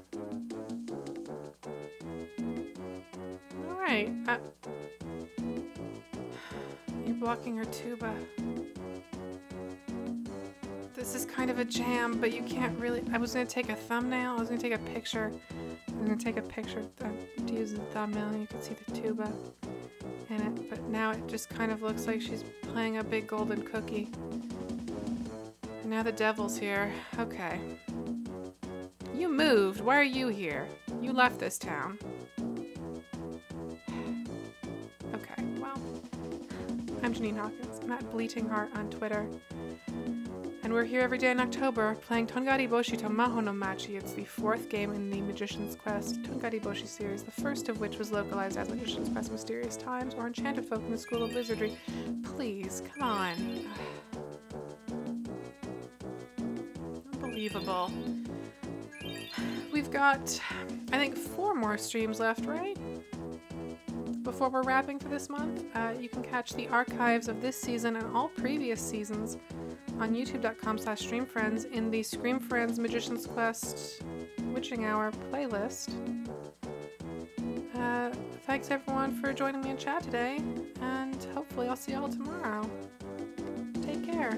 Alright. You're blocking her tuba. This is kind of a jam, but you can't really... I was going to take a thumbnail. I was going to take a picture. I was going to take a picture to use the thumbnail and you can see the tuba in it. But now it just kind of looks like she's playing a big golden cookie. And now the devil's here. Okay. You moved. Why are you here? You left this town. Okay, well. I'm Janine Hawkins. I'm at Bleating Heart on Twitter. And we're here every day in October playing Tongari Boushi to Mahou no Machi. It's the 4th game in the Magician's Quest Tongari Boushi series, the first of which was localized as Magician's Quest Mysterious Times or Enchanted Folk in the School of Wizardry. Please, come on. unbelievable. We've got, I think, 4 more streams left, right? Before we're wrapping for this month. You can catch the archives of this season and all previous seasons on youtube.com/streamfriends in the Streamfriends Magician's Quest Witching Hour playlist. Thanks everyone for joining me in chat today, and hopefully I'll see y'all tomorrow. Take care.